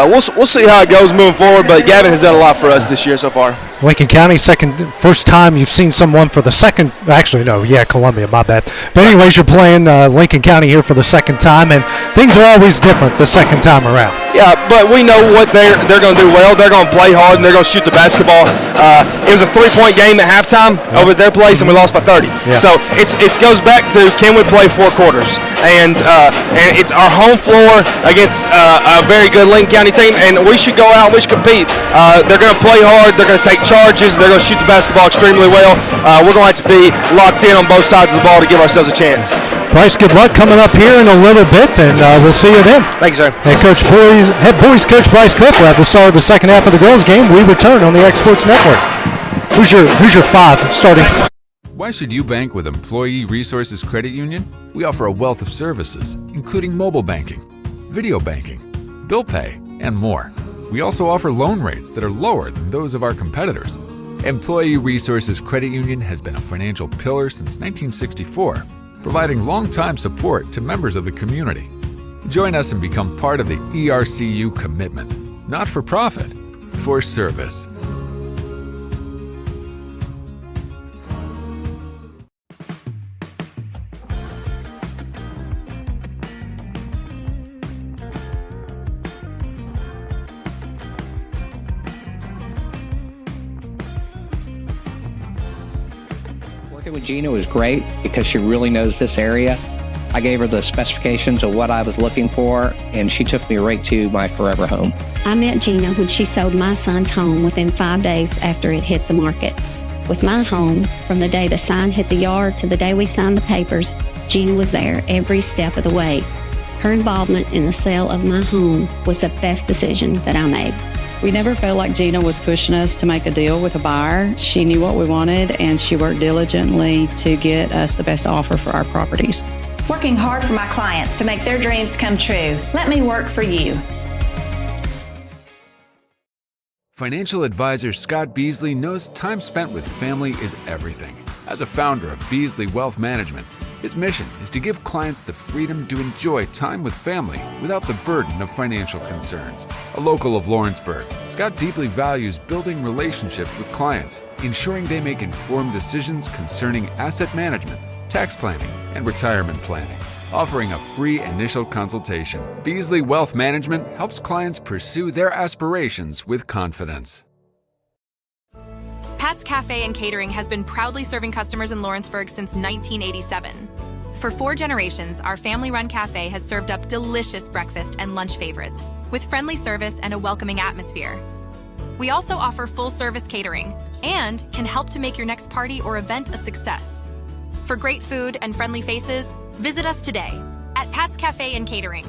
we'll see how it goes moving forward, but Gavin has done a lot for us this year so far. Lincoln County, first time you've seen someone for the second, Columbia, my bad. But anyways, you're playing Lincoln County here for the second time, and things are always different the second time around. Yeah, but we know what they're going to do well. They're going to play hard, and they're going to shoot the basketball. It was a 3-point game at halftime over at their place, and we lost by 30. Yeah. So it goes back to, can we play 4 quarters? And it's our home floor against a very good Lincoln County team, and we should go out and we should compete. They're going to play hard. They're going to take charges. They're going to shoot the basketball extremely well. We're going to have to be locked in on both sides of the ball to give ourselves a chance. Bryce, good luck coming up here in a little bit, and we'll see you then. Thank you, sir. And head boys coach Bryce Cooper at the start of the second half of the girls' game. We return on the X Sports Network. Who's your 5 starting? Why should you bank with Employee Resources Credit Union? We offer a wealth of services, including mobile banking, video banking, bill pay, and more. We also offer loan rates that are lower than those of our competitors. Employee Resources Credit Union has been a financial pillar since 1964, providing long-time support to members of the community. Join us and become part of the ERCU commitment, not for profit, for service. Working with Gina was great because she really knows this area. I gave her the specifications of what I was looking for, and she took me right to my forever home. I met Gina when she sold my son's home within 5 days after it hit the market. With my home, from the day the sign hit the yard to the day we signed the papers, Gina was there every step of the way. Her involvement in the sale of my home was the best decision that I made. We never felt like Gina was pushing us to make a deal with a buyer. She knew what we wanted, and she worked diligently to get us the best offer for our properties. Working hard for my clients to make their dreams come true. Let me work for you. Financial advisor Scott Beasley knows time spent with family is everything. As a founder of Beasley Wealth Management, his mission is to give clients the freedom to enjoy time with family without the burden of financial concerns. A local of Lawrenceburg, Scott deeply values building relationships with clients, ensuring they make informed decisions concerning asset management, tax planning, and retirement planning. Offering a free initial consultation, Beasley Wealth Management helps clients pursue their aspirations with confidence. Pat's Cafe and Catering has been proudly serving customers in Lawrenceburg since 1987. For 4 generations, our family-run cafe has served up delicious breakfast and lunch favorites, with friendly service and a welcoming atmosphere. We also offer full-service catering and can help to make your next party or event a success. For great food and friendly faces, visit us today at Pat's Cafe and Catering.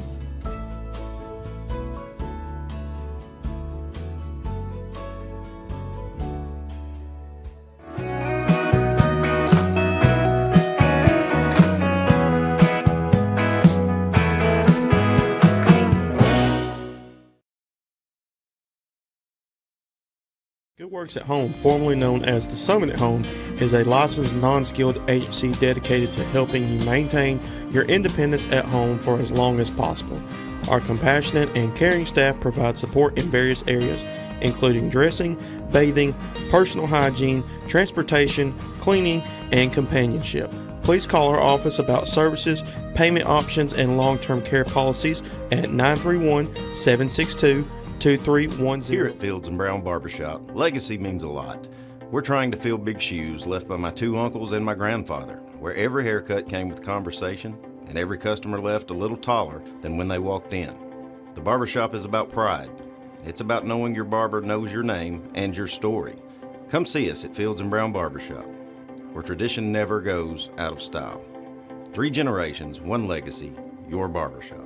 Good Works at Home, formerly known as The Summit at Home, is a licensed, non-skilled agency dedicated to helping you maintain your independence at home for as long as possible. Our compassionate and caring staff provide support in various areas, including dressing, bathing, personal hygiene, transportation, cleaning, and companionship. Please call our office about services, payment options, and long-term care policies at 931-762-2310. Here at Fields and Brown Barbershop, legacy means a lot. We're trying to fill big shoes left by my two uncles and my grandfather, where every haircut came with conversation and every customer left a little taller than when they walked in. The barbershop is about pride. It's about knowing your barber knows your name and your story. Come see us at Fields and Brown Barbershop, where tradition never goes out of style. 3 generations, 1 legacy, your barbershop.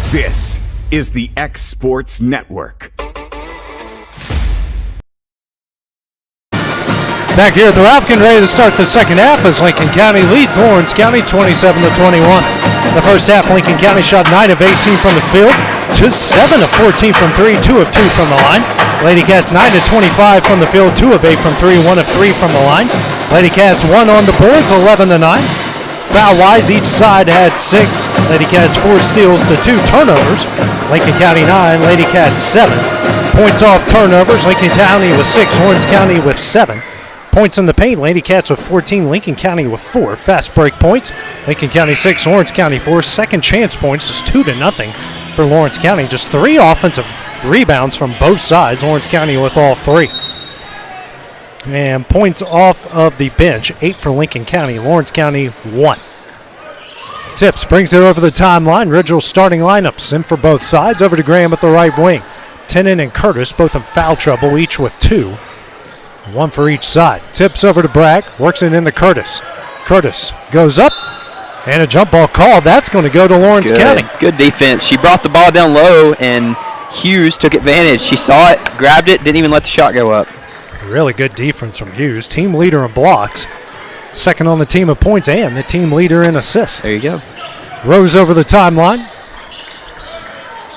This is the X Sports Network. Back here at the Ralph, getting ready to start the second half as Lincoln County leads Lawrence County 27-21. The first half, Lincoln County shot 9 of 18 from the field, 7 of 14 from 3, 2 of 2 from the line. Lady Cats 9 of 25 from the field, 2 of 8 from 3, 1 of 3 from the line. Lady Cats 1 on the boards, 11-9. Foul-wise, each side had 6. Lady Cats 4 steals to 2 turnovers. Lincoln County 9, Lady Cats 7. Points off turnovers, Lincoln County with 6, Lawrence County with 7. Points in the paint, Lady Cats with 14, Lincoln County with 4. Fast break points, Lincoln County 6, Lawrence County 4. Second chance points is 2-0 for Lawrence County. Just 3 offensive rebounds from both sides, Lawrence County with all 3. And points off of the bench, 8 for Lincoln County, Lawrence County 1. Tips brings it over the timeline. Original starting lineups in for both sides. Over to Graham at the right wing. Tennant and Curtis both in foul trouble, each with 2. 1 for each side. Tips over to Bragg, works it into Curtis. Curtis goes up, and a jump ball called. That's going to go to Lawrence County. Good defense. She brought the ball down low, and Hughes took advantage. She saw it, grabbed it, didn't even let the shot go up. Really good defense from Hughes. Team leader in blocks. Second on the team in points and the team leader in assists. There you go. Rose over the timeline.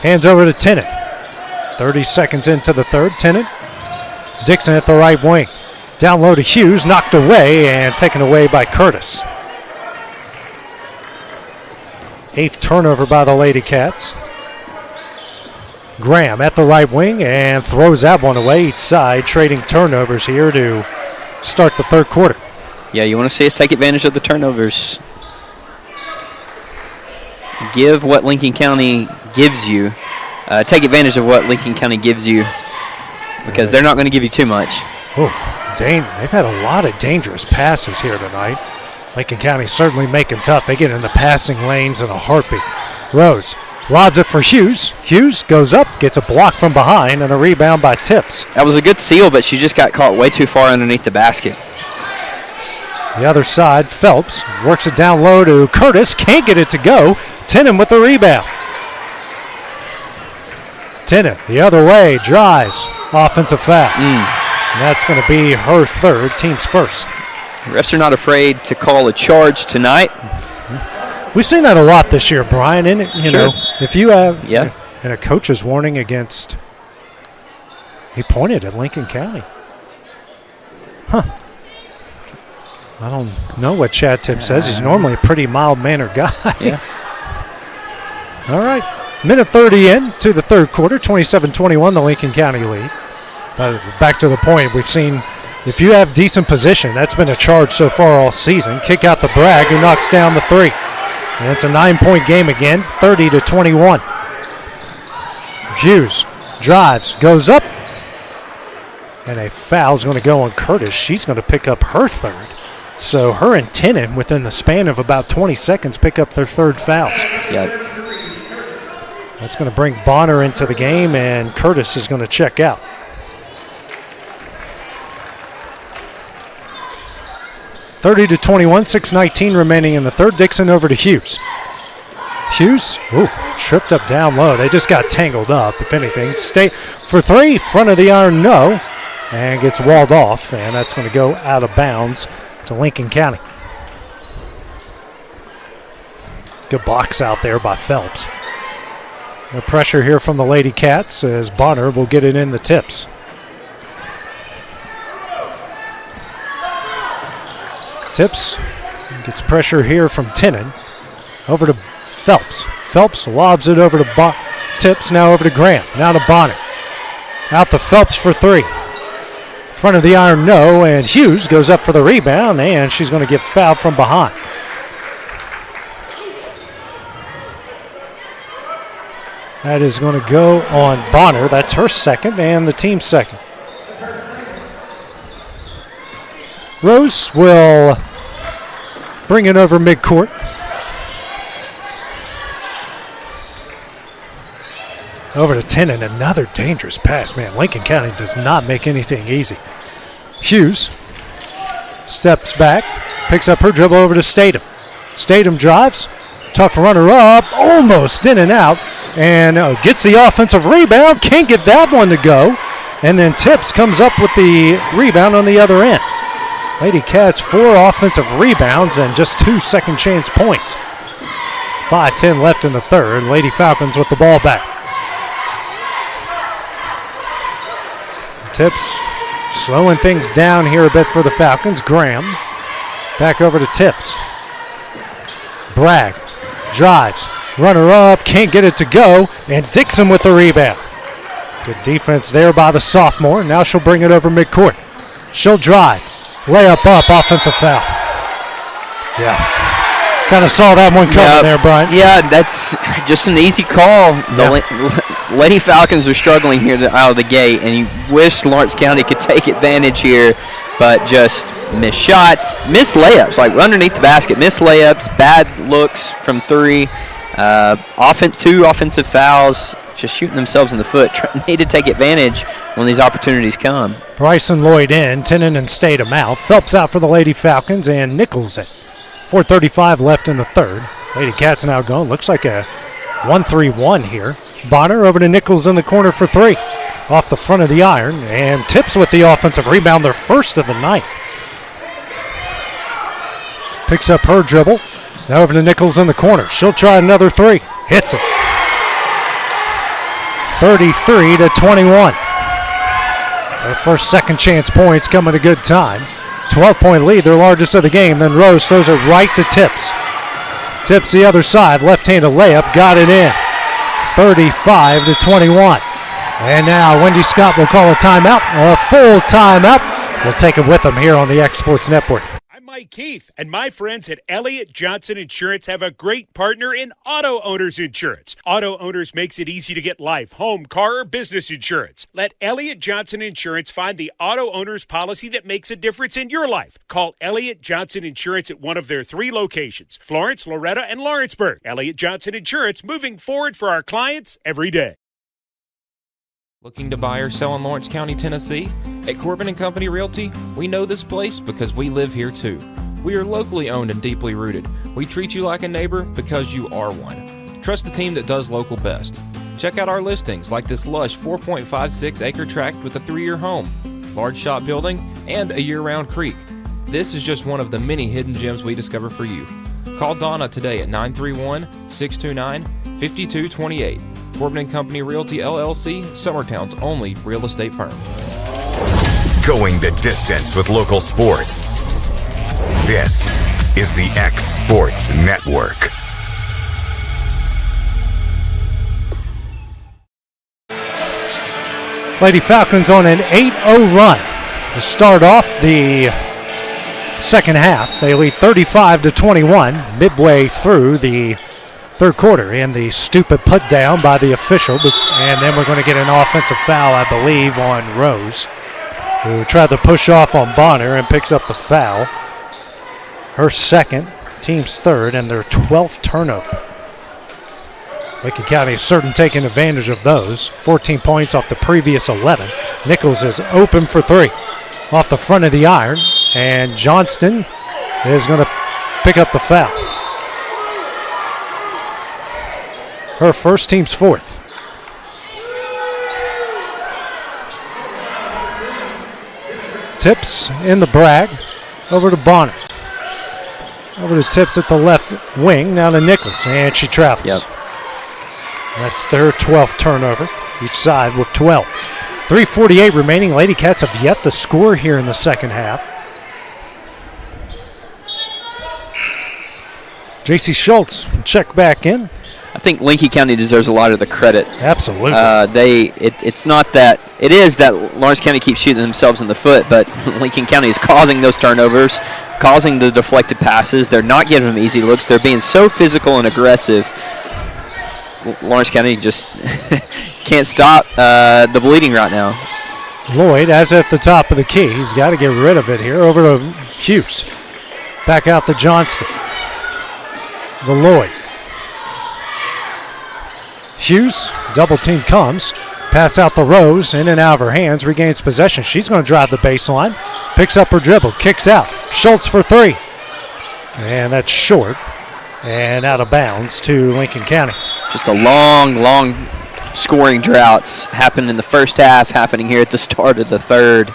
Hands over to Tennant. 30 seconds into the third. Tennant. Dixon at the right wing. Down low to Hughes. Knocked away and taken away by Curtis. 8th turnover by the Lady Cats. Graham at the right wing and throws that one away each side, trading turnovers here to start the third quarter. Yeah, you want to see us take advantage of the turnovers. Give what Lincoln County gives you. Take advantage of what Lincoln County gives you because they're not going to give you too much. Oh, they've had a lot of dangerous passes here tonight. Lincoln County certainly making tough. They get in the passing lanes in a heartbeat. Rose lobs it for Hughes. Hughes goes up, gets a block from behind, and a rebound by Tips. That was a good seal, but she just got caught way too far underneath the basket. The other side, Phelps works it down low to Curtis. Can't get it to go. Tennant with the rebound. Tennant the other way, drives. Offensive foul. And that's going to be her third, team's first. The refs are not afraid to call a charge tonight. We've seen that a lot this year, Brian. And you Sure. know, if you have Yeah. and a coach's warning against, he pointed at Lincoln County. Huh. I don't know what Chad Tip says. He's normally a pretty mild-mannered guy. Yeah. All right. Minute 30 in to the third quarter. 27-21, the Lincoln County lead. Back to the point, we've seen if you have decent position, that's been a charge so far all season. Kick out the Bragg, who knocks down the 3. And it's a 9-point game again, 30-21. Hughes drives, goes up, and a foul's going to go on Curtis. She's going to pick up her third. So her and Tennant, within the span of about 20 seconds, pick up their third fouls. Yep. That's going to bring Bonner into the game, and Curtis is going to check out. (30-21), 6:19 remaining in the third. Dixon over to Hughes. Hughes, tripped up down low. They just got tangled up, if anything. Stay for three, front of the iron, no. And gets walled off, and that's going to go out of bounds to Lincoln County. Good box out there by Phelps. No pressure here from the Lady Cats as Bonner will get it in the tips. Tips gets pressure here from Tennant. Over to Phelps. Phelps lobs it over to Tips, now over to Graham, now to Bonner. Out to Phelps for three. Front of the iron, no, and Hughes goes up for the rebound, and she's going to get fouled from behind. That is going to go on Bonner. That's her second and the team's second. Rose will bring it over midcourt. Over to Tennant, another dangerous pass. Man, Lincoln County does not make anything easy. Hughes steps back, picks up her dribble over to Statham. Statham drives, tough runner up, almost in and out, and gets the offensive rebound, can't get that one to go, and then Tips comes up with the rebound on the other end. Lady Cats 4 offensive rebounds and just 2 second chance points. 5:10 left in the third. Lady Falcons with the ball back. Tips slowing things down here a bit for the Falcons. Graham back over to Tips. Bragg drives, runner up, can't get it to go, and Dixon with the rebound. Good defense there by the sophomore. Now she'll bring it over midcourt. She'll drive, layup up, offensive foul. Yeah, kind of saw that one coming there, Brian. Yeah, that's just an easy call. The Lady Falcons are struggling here out of the gate, and you wish Lawrence County could take advantage here, but just missed shots, missed layups, like underneath the basket, missed layups, bad looks from three, 2 offensive fouls, just shooting themselves in the foot. Need to take advantage when these opportunities come. Bryson Lloyd in, Tennant and Statham out. Phelps out for the Lady Falcons, and Nichols at 4:35 left in the third. Lady Cats now going. Looks like a 1-3-1 here. Bonner over to Nichols in the corner for three. Off the front of the iron, and Tips with the offensive rebound, their first of the night. Picks up her dribble. Now over to Nichols in the corner. She'll try another three. Hits it. 33-21. Their first second chance points come at a good time. 12-point lead, their largest of the game. Then Rose throws it right to Tips. Tips the other side, left-handed layup, got it in. 35-21. And now Wendy Scott will call a timeout, a full timeout. We'll take it with them here on the X Sports Network. I'm Mike Keith, and my friends at Elliott Johnson Insurance have a great partner in Auto Owners Insurance. Auto Owners makes it easy to get life, home, car, or business insurance. Let Elliott Johnson Insurance find the Auto Owners policy that makes a difference in your life. Call Elliott Johnson Insurance at one of their 3 locations, Florence, Loretto, and Lawrenceburg. Elliott Johnson Insurance, moving forward for our clients every day. Looking to buy or sell in Lawrence County, Tennessee? At Corbin & Company Realty, we know this place because we live here too. We are locally owned and deeply rooted. We treat you like a neighbor because you are one. Trust the team that does local best. Check out our listings like this lush 4.56 acre tract with a 3-year home, large shop building, and a year-round creek. This is just one of the many hidden gems we discover for you. Call Donna today at 931-629-5228. Corbin & Company Realty LLC, Summertown's only real estate firm. Going the distance with local sports. This is the X Sports Network. Lady Falcons on an 8-0 run to start off the second half. They lead 35-21 midway through the third quarter, and the stupid put down by the official. And then we're going to get an offensive foul, I believe, on Rose, who tried to push off on Bonner and picks up the foul. Her second, team's third, and their 12th turnover. Lincoln County is certainly taking advantage of those. 14 points off the previous 11. Nichols is open for three off the front of the iron, and Johnston is going to pick up the foul. Her first, team's fourth. Tips in the Bragg, over to Bonner. Over to Tips at the left wing, now to Nichols, and she travels. Yep. That's their 12th turnover, each side with 12. 3:48 remaining. Lady Cats have yet to score here in the second half. J.C. Schultz check back in. I think Lincoln County deserves a lot of the credit. Absolutely. It's not that it is that Lawrence County keeps shooting themselves in the foot, but Lincoln County is causing those turnovers, causing the deflected passes. They're not giving them easy looks. They're being so physical and aggressive. Lawrence County just can't stop the bleeding right now. Lloyd, as at the top of the key, he's got to get rid of it here. Over to Hughes. Back out to Johnston. The Lloyd. Hughes, double team comes. Pass out the Rose, in and out of her hands, regains possession. She's going to drive the baseline. Picks up her dribble, kicks out. Schultz for three. And that's short. And out of bounds to Lincoln County. Just a long scoring droughts happened in the first half, happening here at the start of the third.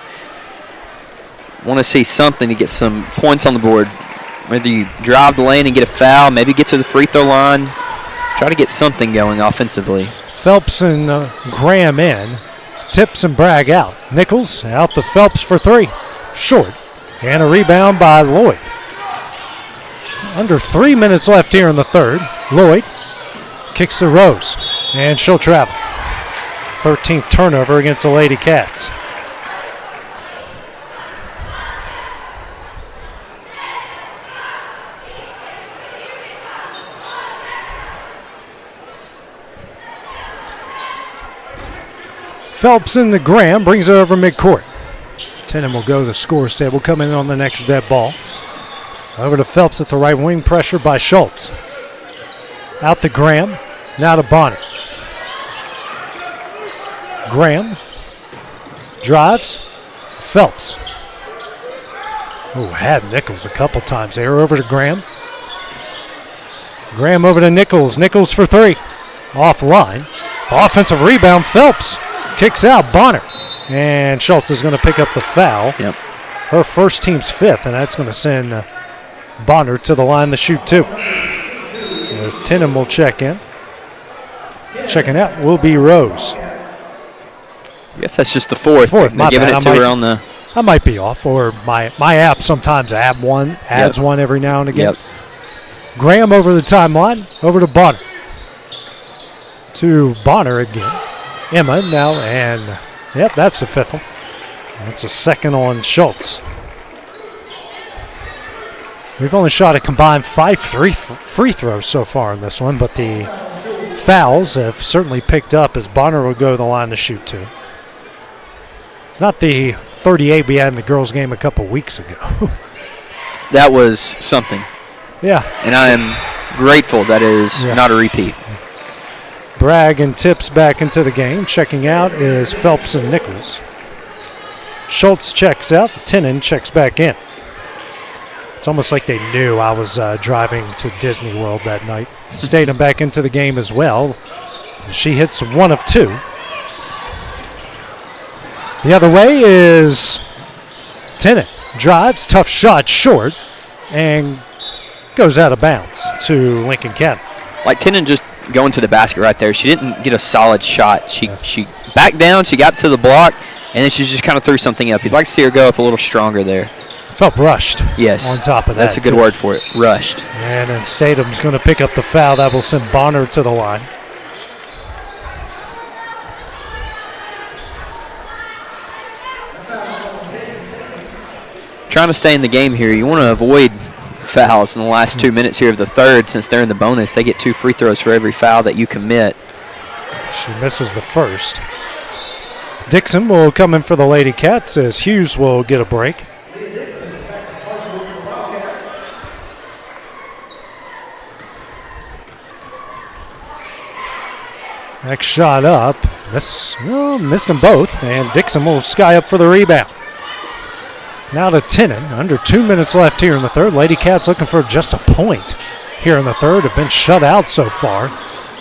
Want to see something to get some points on the board. Whether you drive the lane and get a foul, maybe get to the free throw line. Try to get something going offensively. Phelps and Graham in. Tips and Bragg out. Nichols out to Phelps for three. Short. And a rebound by Lloyd. Under 3 minutes left here in the third. Lloyd kicks the Rose, and she'll travel. 13th turnover against the Lady Cats. Phelps in the Graham, brings it over midcourt. Tennant will go to the scores table, come in on the next dead ball. Over to Phelps at the right wing, pressure by Schultz. Out to Graham, now to Bonner. Graham drives, Phelps. Oh, had Nichols a couple times there. Over to Graham. Graham over to Nichols. Nichols for three. Offline. Offensive rebound, Phelps. Kicks out, Bonner. And Schultz is going to pick up the foul. Yep. Her first, team's fifth, and that's going to send Bonner to the line to shoot two. As Tinham will check in. Checking out will be Rose. I guess that's just the fourth. They're giving it to her on the... I might be off, or my app sometimes adds one every now and again. Yep. Graham over the timeline, over to Bonner. To Bonner again. Emma now, and yep, that's the fifth one. That's a second on Schultz. We've only shot a combined 5 free throws so far in this one, but the fouls have certainly picked up as Bonner will go to the line to shoot two. It's not the 38 we had in the girls' game a couple weeks ago. That was something. Yeah. And I am grateful that is not a repeat. Bragg and Tips back into the game. Checking out is Phelps and Nichols. Schultz checks out. Tennant checks back in. It's almost like they knew I was driving to Disney World that night. Statham back into the game as well. She hits one of two. The other way is Tennant. Drives, tough shot, short, and goes out of bounds to Lincoln County. Like Tennant just going to the basket right there. She didn't get a solid shot. She backed down, she got to the block, and then she just kind of threw something up. You'd like to see her go up a little stronger there. Felt rushed. Yes. On top of that. That's a good word for it. Rushed. And then Statham's going to pick up the foul. That will send Bonner to the line. Trying to stay in the game here. You want to avoid fouls in the last 2 minutes here of the third. Since they're in the bonus, they get 2 free throws for every foul that you commit. She misses the first. Dixon will come in for the Lady Cats as Hughes will get a break. Next shot up. Missed them both, and Dixon will sky up for the rebound. Now to Tenen. Under 2 minutes left here in the third. Lady Cats looking for just a point here in the third. Have been shut out so far.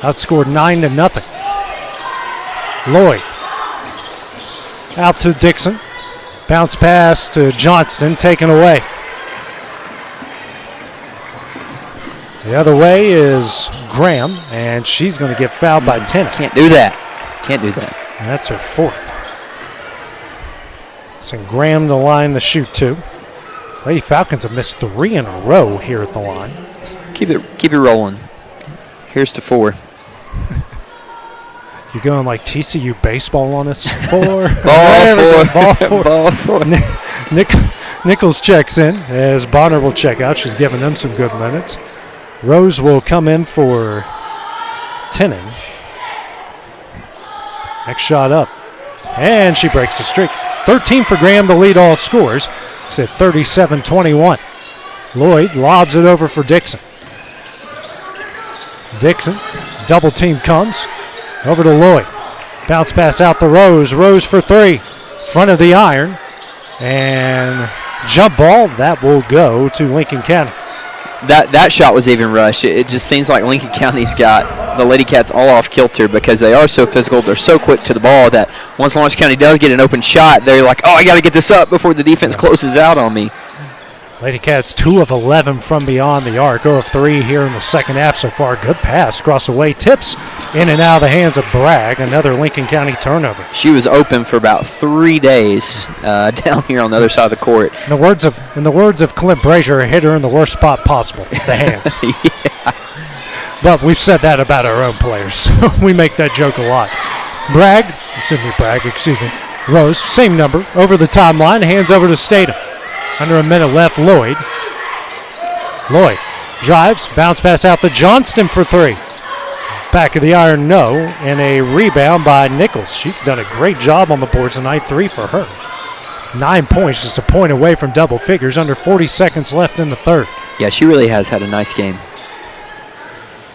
Outscored 9-0. Lloyd. Out to Dixon. Bounce pass to Johnston, taken away. The other way is Graham, and she's going to get fouled by Tenen. Can't do that. Can't do that. And that's her fourth. Send Graham to line the shoot 2. Lady Falcons have missed 3 in a row here at the line. Keep it rolling. Here's to 4. You going like TCU baseball on us? 4. Ball 4. Nichols checks in as Bonner will check out. She's giving them some good minutes. Rose will come in for Tenen. Next shot up. And she breaks the streak. 13 for Graham to lead all scores. It's at 37-21. Lloyd lobs it over for Dixon. Dixon, double team comes. Over to Lloyd. Bounce pass out to Rose. Rose for 3. Front of the iron. And jump ball. That will go to Lincoln County. That shot was even rushed. It just seems like Lincoln County's got the Lady Cats all off kilter because they are so physical. They're so quick to the ball that once Lawrence County does get an open shot, they're like, oh, I got to get this up before the defense closes out on me. Lady Cats 2 of 11 from beyond the arc. 0 of 3 here in the second half so far. Good pass across the way. Tips in and out of the hands of Bragg. Another Lincoln County turnover. She was open for about 3 days down here on the other side of the court. In the words of Clint Brazier, hit her in the worst spot possible, the hands. Yeah. But we've said that about our own players. So we make that joke a lot. Rose, same number, over the timeline, hands over to Statham. Under a minute left, Lloyd drives, bounce pass out to Johnston for 3. Back of the iron, no, and a rebound by Nichols. She's done a great job on the boards tonight, 3 for her. 9 points, just a point away from double figures, under 40 seconds left in the third. Yeah, she really has had a nice game.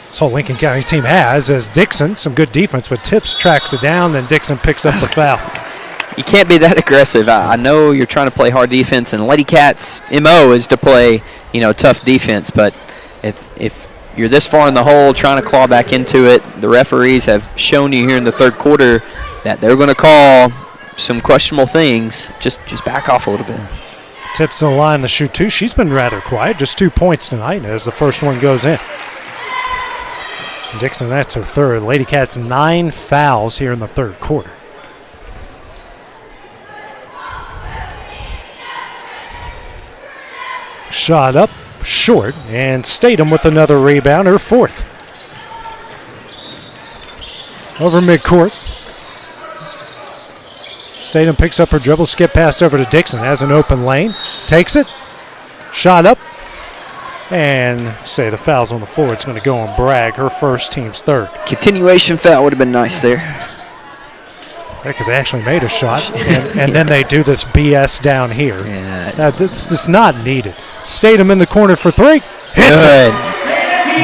That's all Lincoln County team has as Dixon, some good defense, but Tips tracks it down, then Dixon picks up the foul. You can't be that aggressive. I know you're trying to play hard defense, and Lady Cats' MO is to play, tough defense. But if you're this far in the hole trying to claw back into it, the referees have shown you here in the third quarter that they're going to call some questionable things. Just back off a little bit. Tips in the line, the shoot 2. She's been rather quiet, just 2 points tonight as the first one goes in. Dixon, that's her third. Lady Cats 9 fouls here in the third quarter. Shot up, short, and Statham with another rebound, her fourth. Over midcourt. Statham picks up her dribble, skip pass over to Dixon, has an open lane, takes it, shot up, and say the foul's on the floor. It's going to go on Bragg, her first, team's third. Continuation foul would have been nice there. Because they actually made a shot, and then they do this BS down here. Yeah. It's just not needed. Statham in the corner for 3. Hits it.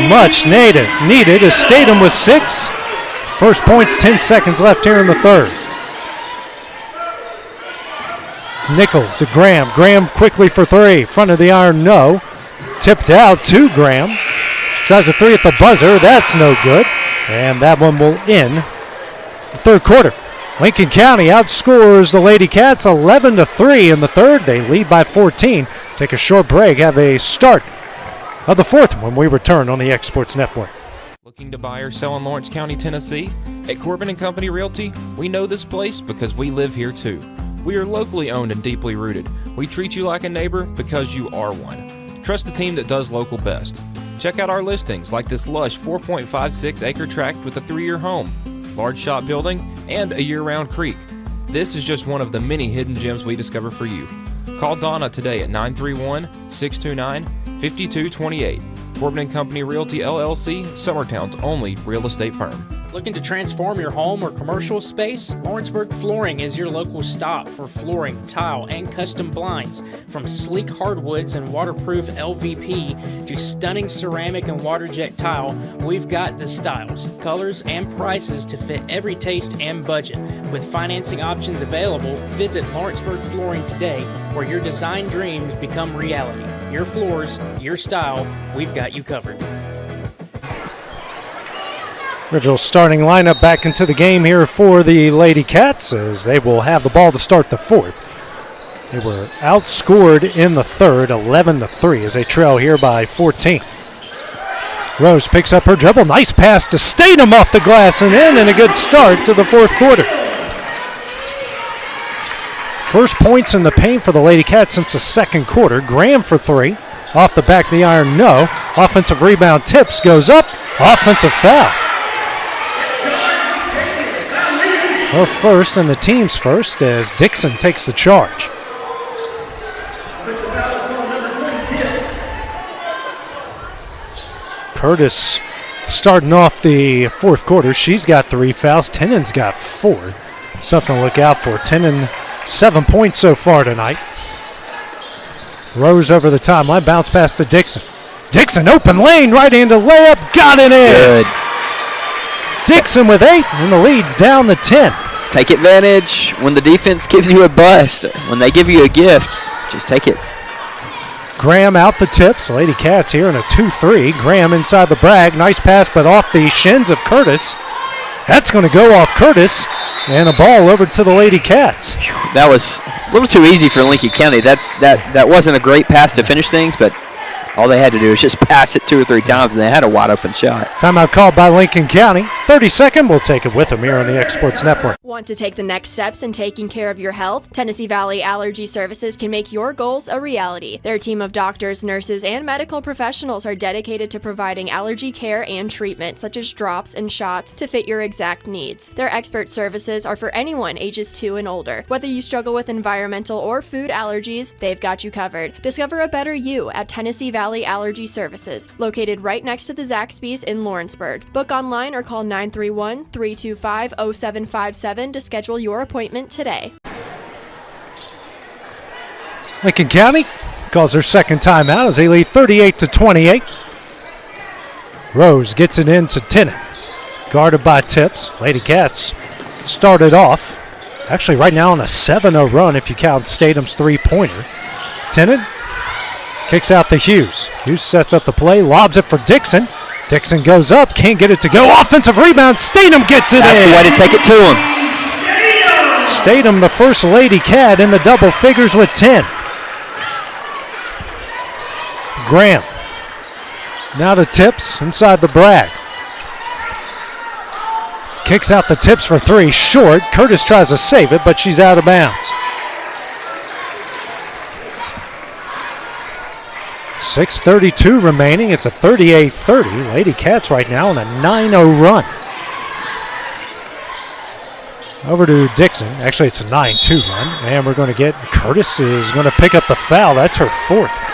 Much needed as Statham with 6. First points, 10 seconds left here in the third. Nichols to Graham. Graham quickly for 3. Front of the iron, no. Tipped out to Graham. Tries a 3 at the buzzer. That's no good. And that one will end the third quarter. Lincoln County outscores the Lady Cats 11-3 in the third. They lead by 14. Take a short break, have a start of the fourth when we return on the X Sports Network. Looking to buy or sell in Lawrence County, Tennessee? At Corbin & Company Realty, we know this place because we live here too. We are locally owned and deeply rooted. We treat you like a neighbor because you are one. Trust the team that does local best. Check out our listings like this lush 4.56 acre tract with a 3-year home, large shop building, and a year-round creek. This is just one of the many hidden gems we discover for you. Call Donna today at 931-629-50 5228. Corbin & Company Realty LLC, Summertown's only real estate firm. Looking to transform your home or commercial space? Lawrenceburg Flooring is your local stop for flooring, tile, and custom blinds. From sleek hardwoods and waterproof LVP to stunning ceramic and water jet tile, we've got the styles, colors, and prices to fit every taste and budget. With financing options available, visit Lawrenceburg Flooring today, where your design dreams become reality. Your floors, your style, we've got you covered. Original starting lineup back into the game here for the Lady Cats as they will have the ball to start the fourth. They were outscored in the third, 11-3, as they trail here by 14. Rose picks up her dribble. Nice pass to Statham off the glass and in, and a good start to the fourth quarter. First points in the paint for the Lady Cats since the second quarter. Graham for three. Off the back of the iron, no. Offensive rebound, Tips goes up. Offensive foul. Her first and the team's first as Dixon takes the charge. Curtis starting off the fourth quarter. She's got 3 fouls. Tennan's got 4. Something to look out for. Tenon 7 points so far tonight. Rose over the timeline. Bounce pass to Dixon. Dixon open lane. Right-handed layup. Got it in. Good. Dixon with 8, and the lead's down to 10. Take advantage when the defense gives you a bust. When they give you a gift, just take it. Graham out the tips. Lady Cats here in a 2-3. Graham inside the brag. Nice pass, but off the shins of Curtis. That's going to go off Curtis, and a ball over to the Lady Cats. That was a little too easy for Lincoln County. That wasn't a great pass to finish things, but all they had to do was just pass it 2 or 3 times, and they had a wide-open shot. Timeout called by Lincoln County. 30-second. We'll take it with them here on the Exports Network. Want to take the next steps in taking care of your health? Tennessee Valley Allergy Services can make your goals a reality. Their team of doctors, nurses, and medical professionals are dedicated to providing allergy care and treatment, such as drops and shots, to fit your exact needs. Their expert services are for anyone ages 2 and older. Whether you struggle with environmental or food allergies, they've got you covered. Discover a better you at Tennessee Valley Allergy Services, located right next to the Zaxby's in Lawrenceburg. Book online or call 931-325-0757 to schedule your appointment today. Lincoln County calls their second timeout as they lead 38-28. Rose gets it into Tennant. Guarded by Tips. Lady Cats started off, actually right now on a 7-0 run if you count Statham's three-pointer. Tennant kicks out to Hughes. Hughes sets up the play, lobs it for Dixon. Dixon goes up, can't get it to go. Offensive rebound, Statham gets it in. That's the way to take it to him. Statham, the first Lady Cat, in the double figures with 10. Graham. Now to Tips inside the brag. Kicks out the Tips for 3, short. Curtis tries to save it, but she's out of bounds. 6:32 remaining. It's a 38-30. Lady Cats right now on a 9-0 run. Over to Dixon. Actually, it's a 9-2 run. And we're going to get Curtis is going to pick up the foul. That's her 4th.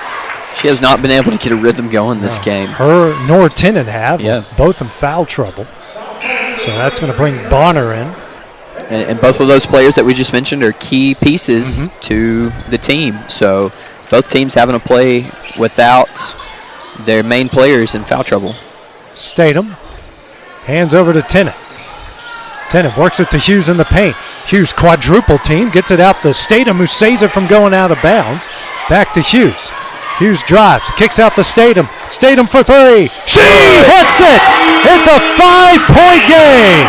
She has not been able to get a rhythm going this game. Her nor Tennant have. Yeah. Both in foul trouble. So that's going to bring Bonner in. And both of those players that we just mentioned are key pieces to the team. So both teams having to play without their main players in foul trouble. Statham hands over to Tennant. Tennant works it to Hughes in the paint. Hughes quadruple team, gets it out to Statham, who saves it from going out of bounds. Back to Hughes. Hughes drives, kicks out to Statham. Statham for 3. She hits it! It's a 5-point game!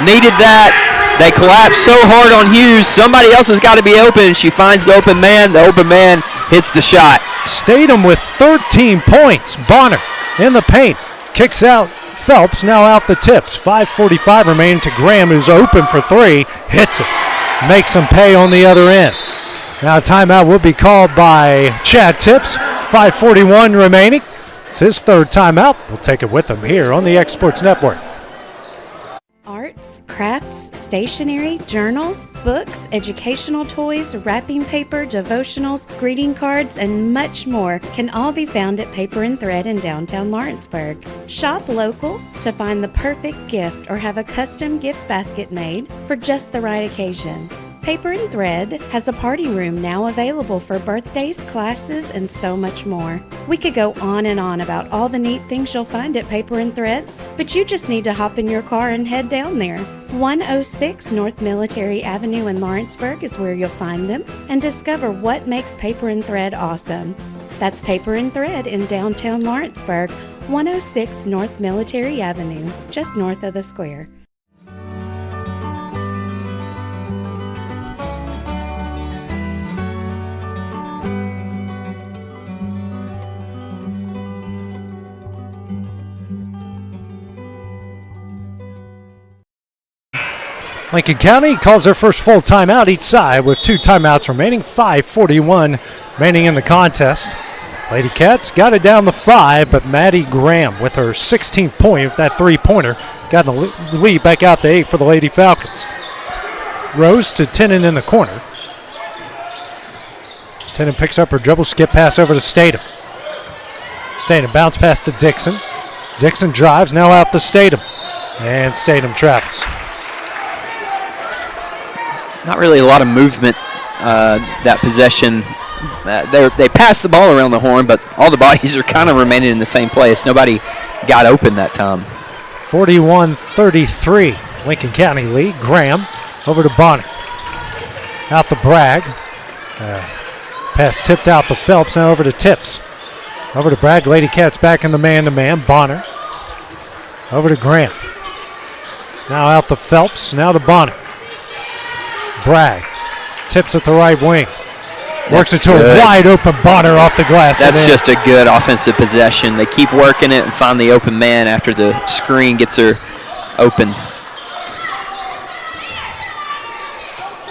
Needed that. They collapsed so hard on Hughes. Somebody else has got to be open. She finds the open man. The open man hits the shot. Statham with 13 points. Bonner in the paint. Kicks out Phelps, now out the Tips. 5:45 remaining to Graham, who's open for 3. Hits it. Makes him pay on the other end. Now a timeout will be called by Chad Tips. 5:41 remaining. It's his 3rd timeout. We'll take it with him here on the Exports Network. Arts, crafts, stationery, journals, books, educational toys, wrapping paper, devotionals, greeting cards, and much more can all be found at Paper and Thread in downtown Lawrenceburg. Shop local to find the perfect gift or have a custom gift basket made for just the right occasion. Paper and Thread has a party room now available for birthdays, classes, and so much more. We could go on and on about all the neat things you'll find at Paper and Thread, but you just need to hop in your car and head down there. 106 North Military Avenue in Lawrenceburg is where you'll find them and discover what makes Paper and Thread awesome. That's Paper and Thread in downtown Lawrenceburg, 106 North Military Avenue, just north of the square. Lincoln County calls their first full timeout each side with 2 timeouts remaining, 5:41 remaining in the contest. Lady Cats got it down to 5, but Maddie Graham with her 16th point of that three-pointer got the lead back out to 8 for the Lady Falcons. Rose to Tennant in the corner. Tennant picks up her dribble, skip pass over to Statham. Statham bounce pass to Dixon. Dixon drives, now out to Statham. And Statham travels. Not really a lot of movement that possession. They pass the ball around the horn, but all the bodies are kind of remaining in the same place. Nobody got open that time. 41-33, Lincoln County lead. Graham over to Bonner. Out to Bragg. Pass tipped out to Phelps, now over to Tips. Over to Bragg. Lady Cats back in the man-to-man. Bonner. Over to Graham. Now out to Phelps, now to Bonner. Bragg tips at the right wing. Works it to a wide open Bonner off the glass. That's just a good offensive possession. They keep working it and find the open man after the screen gets her open.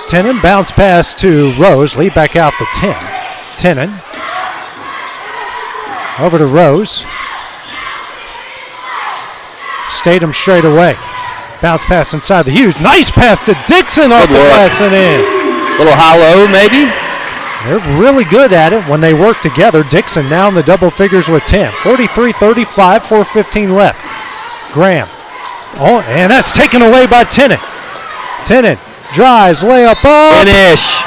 Tennant bounce pass to Rose. Lead back out to 10. Tennant over to Rose. Statham straight away. Bounce pass inside the Hughes. Nice pass to Dixon off the glass and in. Little hollow maybe. They're really good at it when they work together. Dixon now in the double figures with 10. 43-35, 4:15 left. Graham. Oh, and that's taken away by Tennant. Tennant drives, layup up. Finish.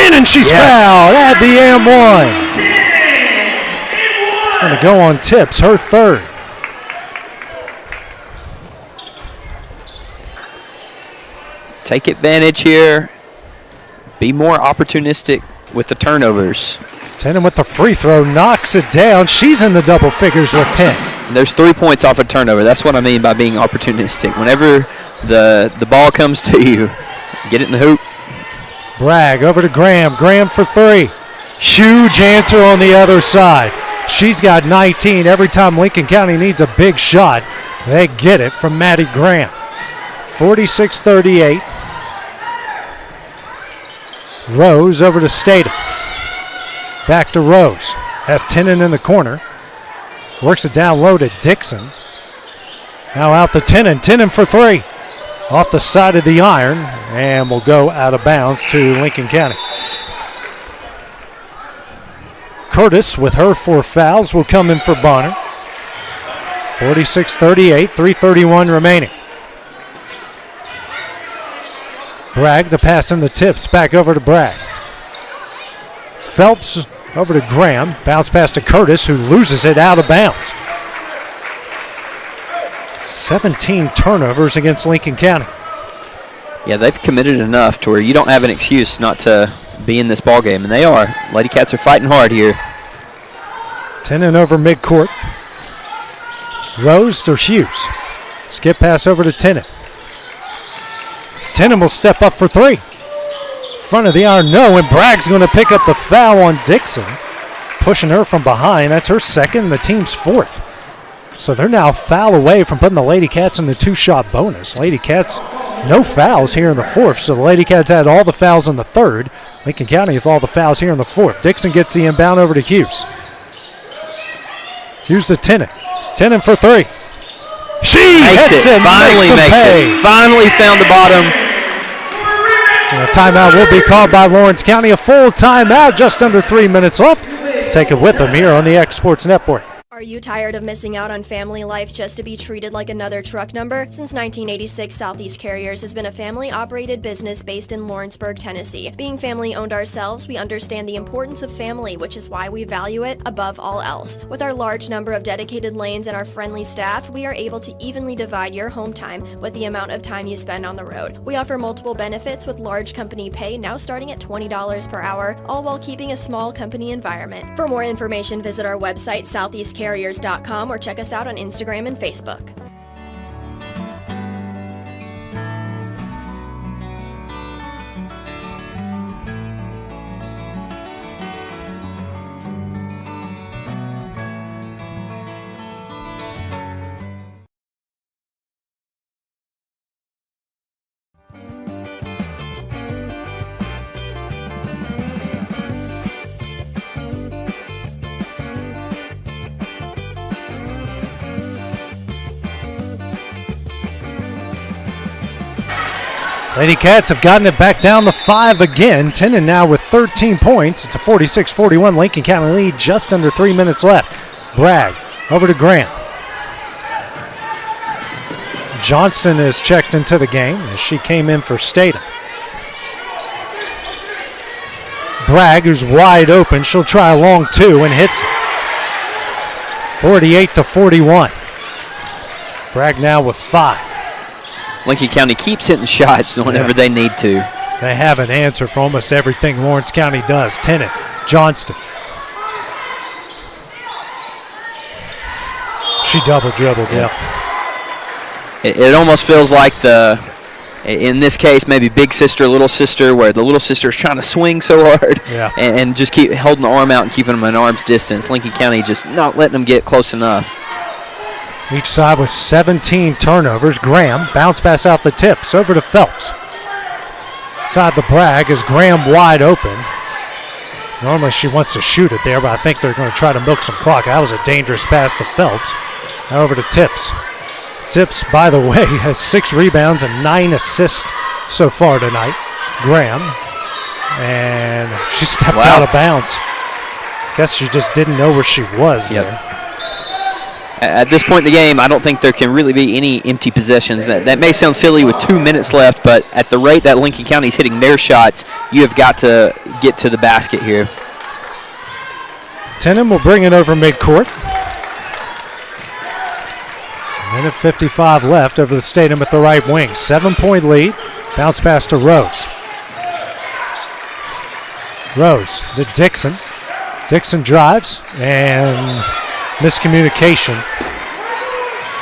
In and she's fouled at the M1. It's going to go on Tips, her third. Take advantage here. Be more opportunistic with the turnovers. Tennant with the free throw, knocks it down. She's in the double figures with 10. There's 3 points off a turnover. That's what I mean by being opportunistic. Whenever the ball comes to you, get it in the hoop. Bragg over to Graham. Graham for 3. Huge answer on the other side. She's got 19. Every time Lincoln County needs a big shot, they get it from Maddie Graham. 46-38. Rose over to Statham. Back to Rose. Has Tennant in the corner. Works it down low to Dixon. Now out to Tennant. Tennant for 3. Off the side of the iron. And will go out of bounds to Lincoln County. Curtis with her 4 fouls will come in for Bonner. 46-38. 3:31 remaining. Bragg, the pass in the Tips, back over to Bragg. Phelps over to Graham, bounce pass to Curtis, who loses it out of bounds. 17 turnovers against Lincoln County. Yeah, they've committed enough to where you don't have an excuse not to be in this ball game, and they are. Lady Cats are fighting hard here. Tennant over midcourt. Rose to Hughes. Skip pass over to Tennant. Tennant will step up for 3. Front of the iron, no, and Bragg's going to pick up the foul on Dixon. Pushing her from behind. That's her second and the team's 4th. So they're now foul away from putting the Lady Cats in the 2-shot bonus. Lady Cats, no fouls here in the 4th. So the Lady Cats had all the fouls in the 3rd. Lincoln County with all the fouls here in the 4th. Dixon gets the inbound over to Hughes. Hughes to Tennant. Tennant for 3. She hits it. Finally makes it. Finally found the bottom. And a timeout will be called by Lawrence County. A full timeout, just under 3 minutes left. Take it with them here on the X Sports Network. Are you tired of missing out on family life just to be treated like another truck number? Since 1986, Southeast Carriers has been a family-operated business based in Lawrenceburg, Tennessee. Being family-owned ourselves, we understand the importance of family, which is why we value it above all else. With our large number of dedicated lanes and our friendly staff, we are able to evenly divide your home time with the amount of time you spend on the road. We offer multiple benefits with large company pay now starting at $20 per hour, all while keeping a small company environment. For more information, visit our website, southeastcarriers.com, or check us out on Instagram and Facebook. Lady Cats have gotten it back down to 5 again. Tennant now with 13 points. It's a 46-41 Lincoln County lead, just under 3 minutes left. Bragg over to Grant. Johnson is checked into the game as she came in for Statham. Bragg, who's wide open, she'll try a long two and hits it. 48-41. Bragg now with 5. Lincoln County keeps hitting shots whenever they need to. They have an answer for almost everything Lawrence County does. Tennant, Johnston. She double dribbled, It almost feels like in this case, maybe big sister, little sister, where the little sister is trying to swing so hard and just keep holding the arm out and keeping them at arm's distance. Lincoln County just not letting them get close enough. Each side with 17 turnovers. Graham bounce pass out the tips over to Phelps. Side the Bragg is Graham wide open. Normally she wants to shoot it there, but I think they're going to try to milk some clock. That was a dangerous pass to Phelps. Now over to Tips. Tips, by the way, has 6 rebounds and 9 assists so far tonight. Graham. And she stepped out of bounds. Guess she just didn't know where she was there. At this point in the game, I don't think there can really be any empty possessions. That may sound silly with 2 minutes left, but at the rate that Lincoln County is hitting their shots, you have got to get to the basket here. Tennant will bring it over midcourt. Minute 55 left over the Statham at the right wing. 7-point lead. Bounce pass to Rose. Rose to Dixon. Dixon drives and miscommunication.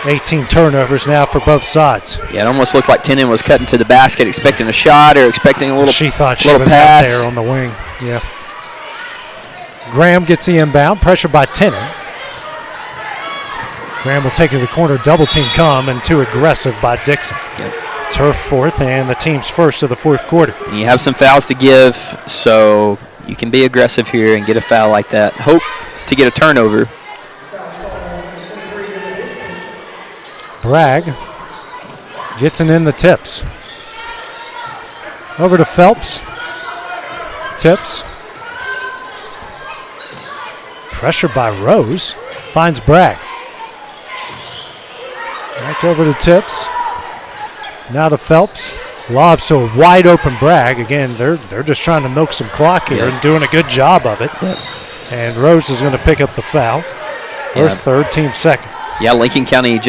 18 turnovers now for both sides. Yeah, it almost looked like Tennant was cutting to the basket, expecting a shot or expecting a little pass. She thought she was out there on the wing. Yeah. Graham gets the inbound, pressure by Tennant. Graham will take it to the corner, double team come, and too aggressive by Dixon. It's her fourth and the team's first of the fourth quarter. And you have some fouls to give, so you can be aggressive here and get a foul like that. Hope to get a turnover. Bragg gets it in the Tips. Over to Phelps. Tips. Pressure by Rose. Finds Bragg. Back over to Tips. Now to Phelps. Lobs to a wide open Bragg. Again, they're just trying to milk some clock here and doing a good job of it. And Rose is going to pick up the foul. Her third, team second. Yeah, Lincoln County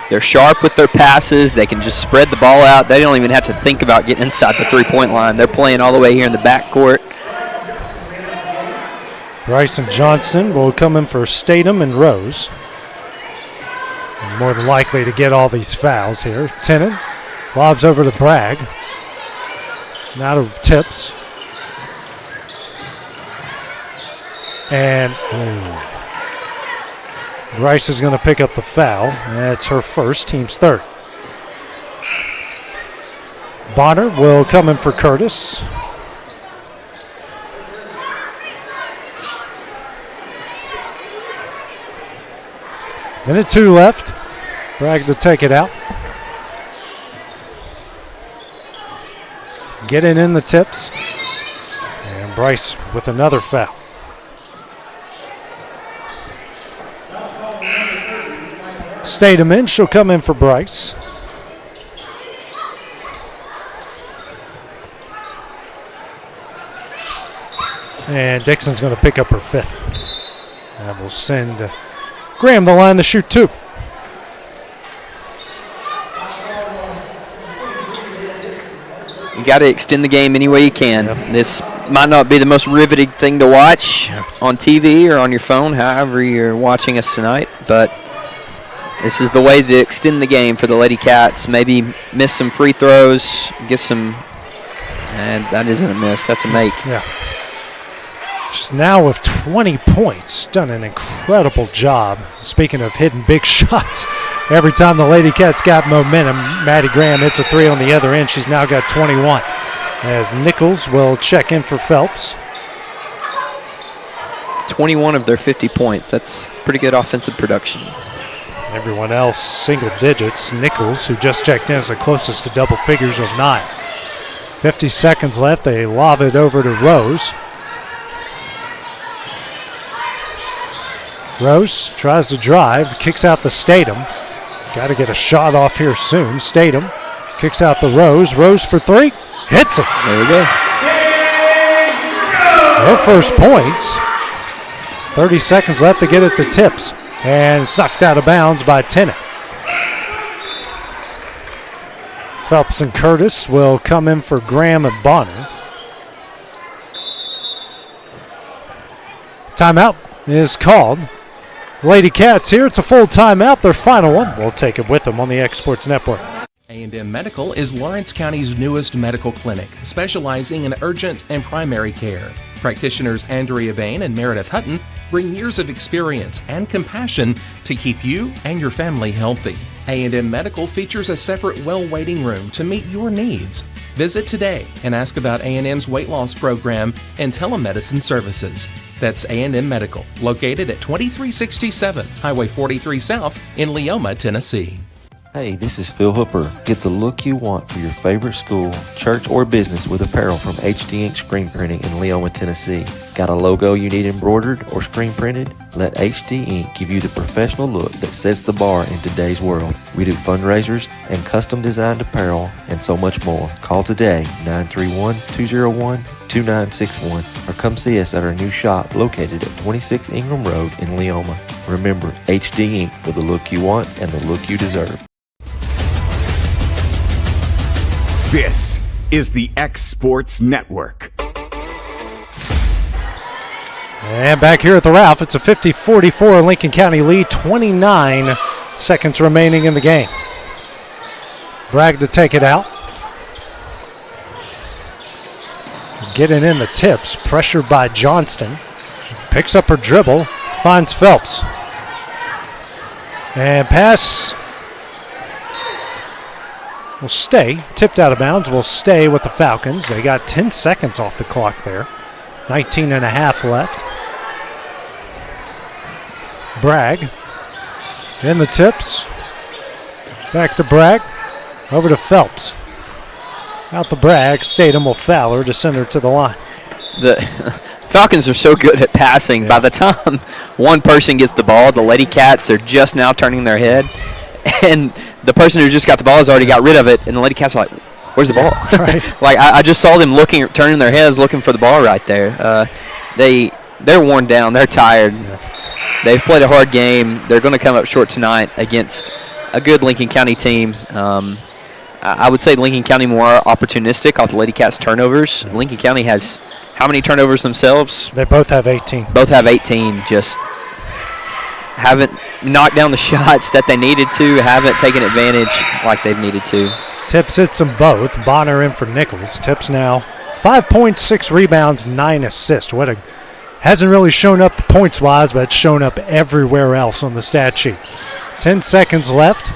they're sharp with their passes. They can just spread the ball out. They don't even have to think about getting inside the three-point line. They're playing all the way here in the backcourt. Bryson Johnson will come in for Statham and Rose. And more than likely to get all these fouls here. Tennant lobs over to Bragg. Now to Tips. And Bryce is going to pick up the foul. That's her first, team's third. Bonner will come in for Curtis. Minute 2 left. Bragg to take it out. Getting in the tips. And Bryce with another foul. Statham in. She'll come in for Bryce. And Dixon's going to pick up her 5th. And we'll send Graham the line to shoot 2. You got to extend the game any way you can. Yep. This might not be the most riveting thing to watch on TV or on your phone, however you're watching us tonight, but this is the way to extend the game for the Lady Cats. Maybe miss some free throws, get some, and that isn't a miss, that's a make. Yeah. She's now with 20 points. Done an incredible job. Speaking of hitting big shots, every time the Lady Cats got momentum, Maddie Graham hits a 3 on the other end. She's now got 21. As Nichols will check in for Phelps. 21 of their 50 points. That's pretty good offensive production. Everyone else single digits. Nichols, who just checked in, is the closest to double figures with 9. 50 seconds left. They lob it over to Rose. Rose tries to drive, kicks out the Statham. Got to get a shot off here soon. Statham kicks out the Rose. Rose for 3. Hits it. There we go. Her first points. 30 seconds left to get at the tips. And sucked out of bounds by Tennant. Phelps and Curtis will come in for Graham and Bonner. Timeout is called. Lady Cats here. It's a full timeout. Their final one. We'll take it with them on the X Sports Network. A&M Medical is Lawrence County's newest medical clinic, specializing in urgent and primary care. Practitioners Andrea Bain and Meredith Hutton bring years of experience and compassion to keep you and your family healthy. A&M Medical features a separate well waiting room to meet your needs. Visit today and ask about A&M's weight loss program and telemedicine services. That's A&M Medical, located at 2367 Highway 43 South in Leoma, Tennessee. Hey, this is Phil Hooper. Get the look you want for your favorite school, church, or business with apparel from HD Ink Screen Printing in Leoma, Tennessee. Got a logo you need embroidered or screen printed? Let HD Ink give you the professional look that sets the bar in today's world. We do fundraisers and custom designed apparel and so much more. Call today, 931-201-2961, or come see us at our new shop located at 26 Ingram Road in Leoma. Remember, HD Ink for the look you want and the look you deserve. This is the X Sports Network. And back here at the Ralph, it's a 50-44 Lincoln County lead, 29 seconds remaining in the game. Bragg to take it out. Getting in the tips, pressured by Johnston. Picks up her dribble, finds Phelps. And pass will stay, tipped out of bounds, will stay with the Falcons. They got 10 seconds off the clock there. 19 and a half left. Bragg in the tips. Back to Bragg. Over to Phelps. Out the Bragg. Statham will foul her to send her to the line. The Falcons are so good at passing. By the time one person gets the ball, the Lady Cats are just now turning their head. And the person who just got the ball has already got rid of it. And the Lady Cats are like, where's the ball? Right. Like, I just saw them turning their heads looking for the ball right there. They're worn down. They're tired. Yeah. They've played a hard game. They're going to come up short tonight against a good Lincoln County team. I would say Lincoln County more opportunistic off the Lady Cats turnovers. Yeah. Lincoln County has how many turnovers themselves? They both have 18. Both have 18. Just haven't knocked down the shots that they needed to, haven't taken advantage like they've needed to. Tips hits them both. Bonner in for Nichols. Tips now 5 points, 6 rebounds, 9 assists. Hasn't really shown up points-wise, but it's shown up everywhere else on the stat sheet. 10 seconds left.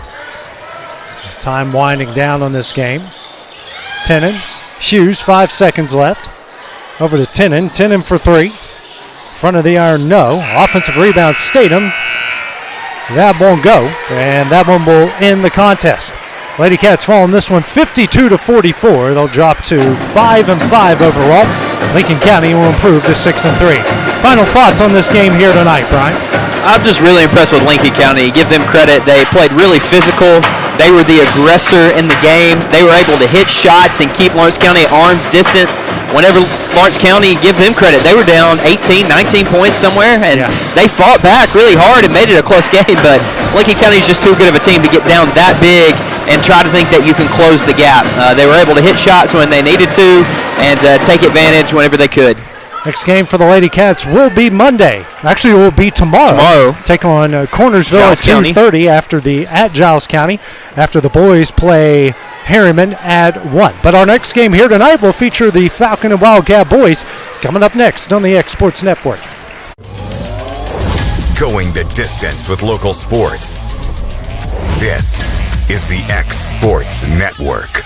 Time winding down on this game. Tennant, Hughes, 5 seconds left. Over to Tennant. Tennant for 3. Front of the iron, no. Offensive rebound, Statham. That won't go, and that one will end the contest. Lady Cats fall in this one 52-44. They'll drop to 5-5 overall. Lincoln County will improve to 6-3. Final thoughts on this game here tonight, Brian? I'm just really impressed with Lincoln County. Give them credit. They played really physical. They were the aggressor in the game. They were able to hit shots and keep Lawrence County at arm's distant. Whenever Lawrence County, give them credit, they were down 18, 19 points somewhere, and they fought back really hard and made it a close game, but Lincoln County is just too good of a team to get down that big and try to think that you can close the gap. They were able to hit shots when they needed to and take advantage whenever they could. Next game for the Lady Cats will be Monday. Actually, it will be tomorrow. Take on Cornersville at 2:30 at Giles County, after the boys play Harriman at 1. But our next game here tonight will feature the Falcon and Wildcat boys. It's coming up next on the X Sports Network. Going the distance with local sports. This is the X Sports Network.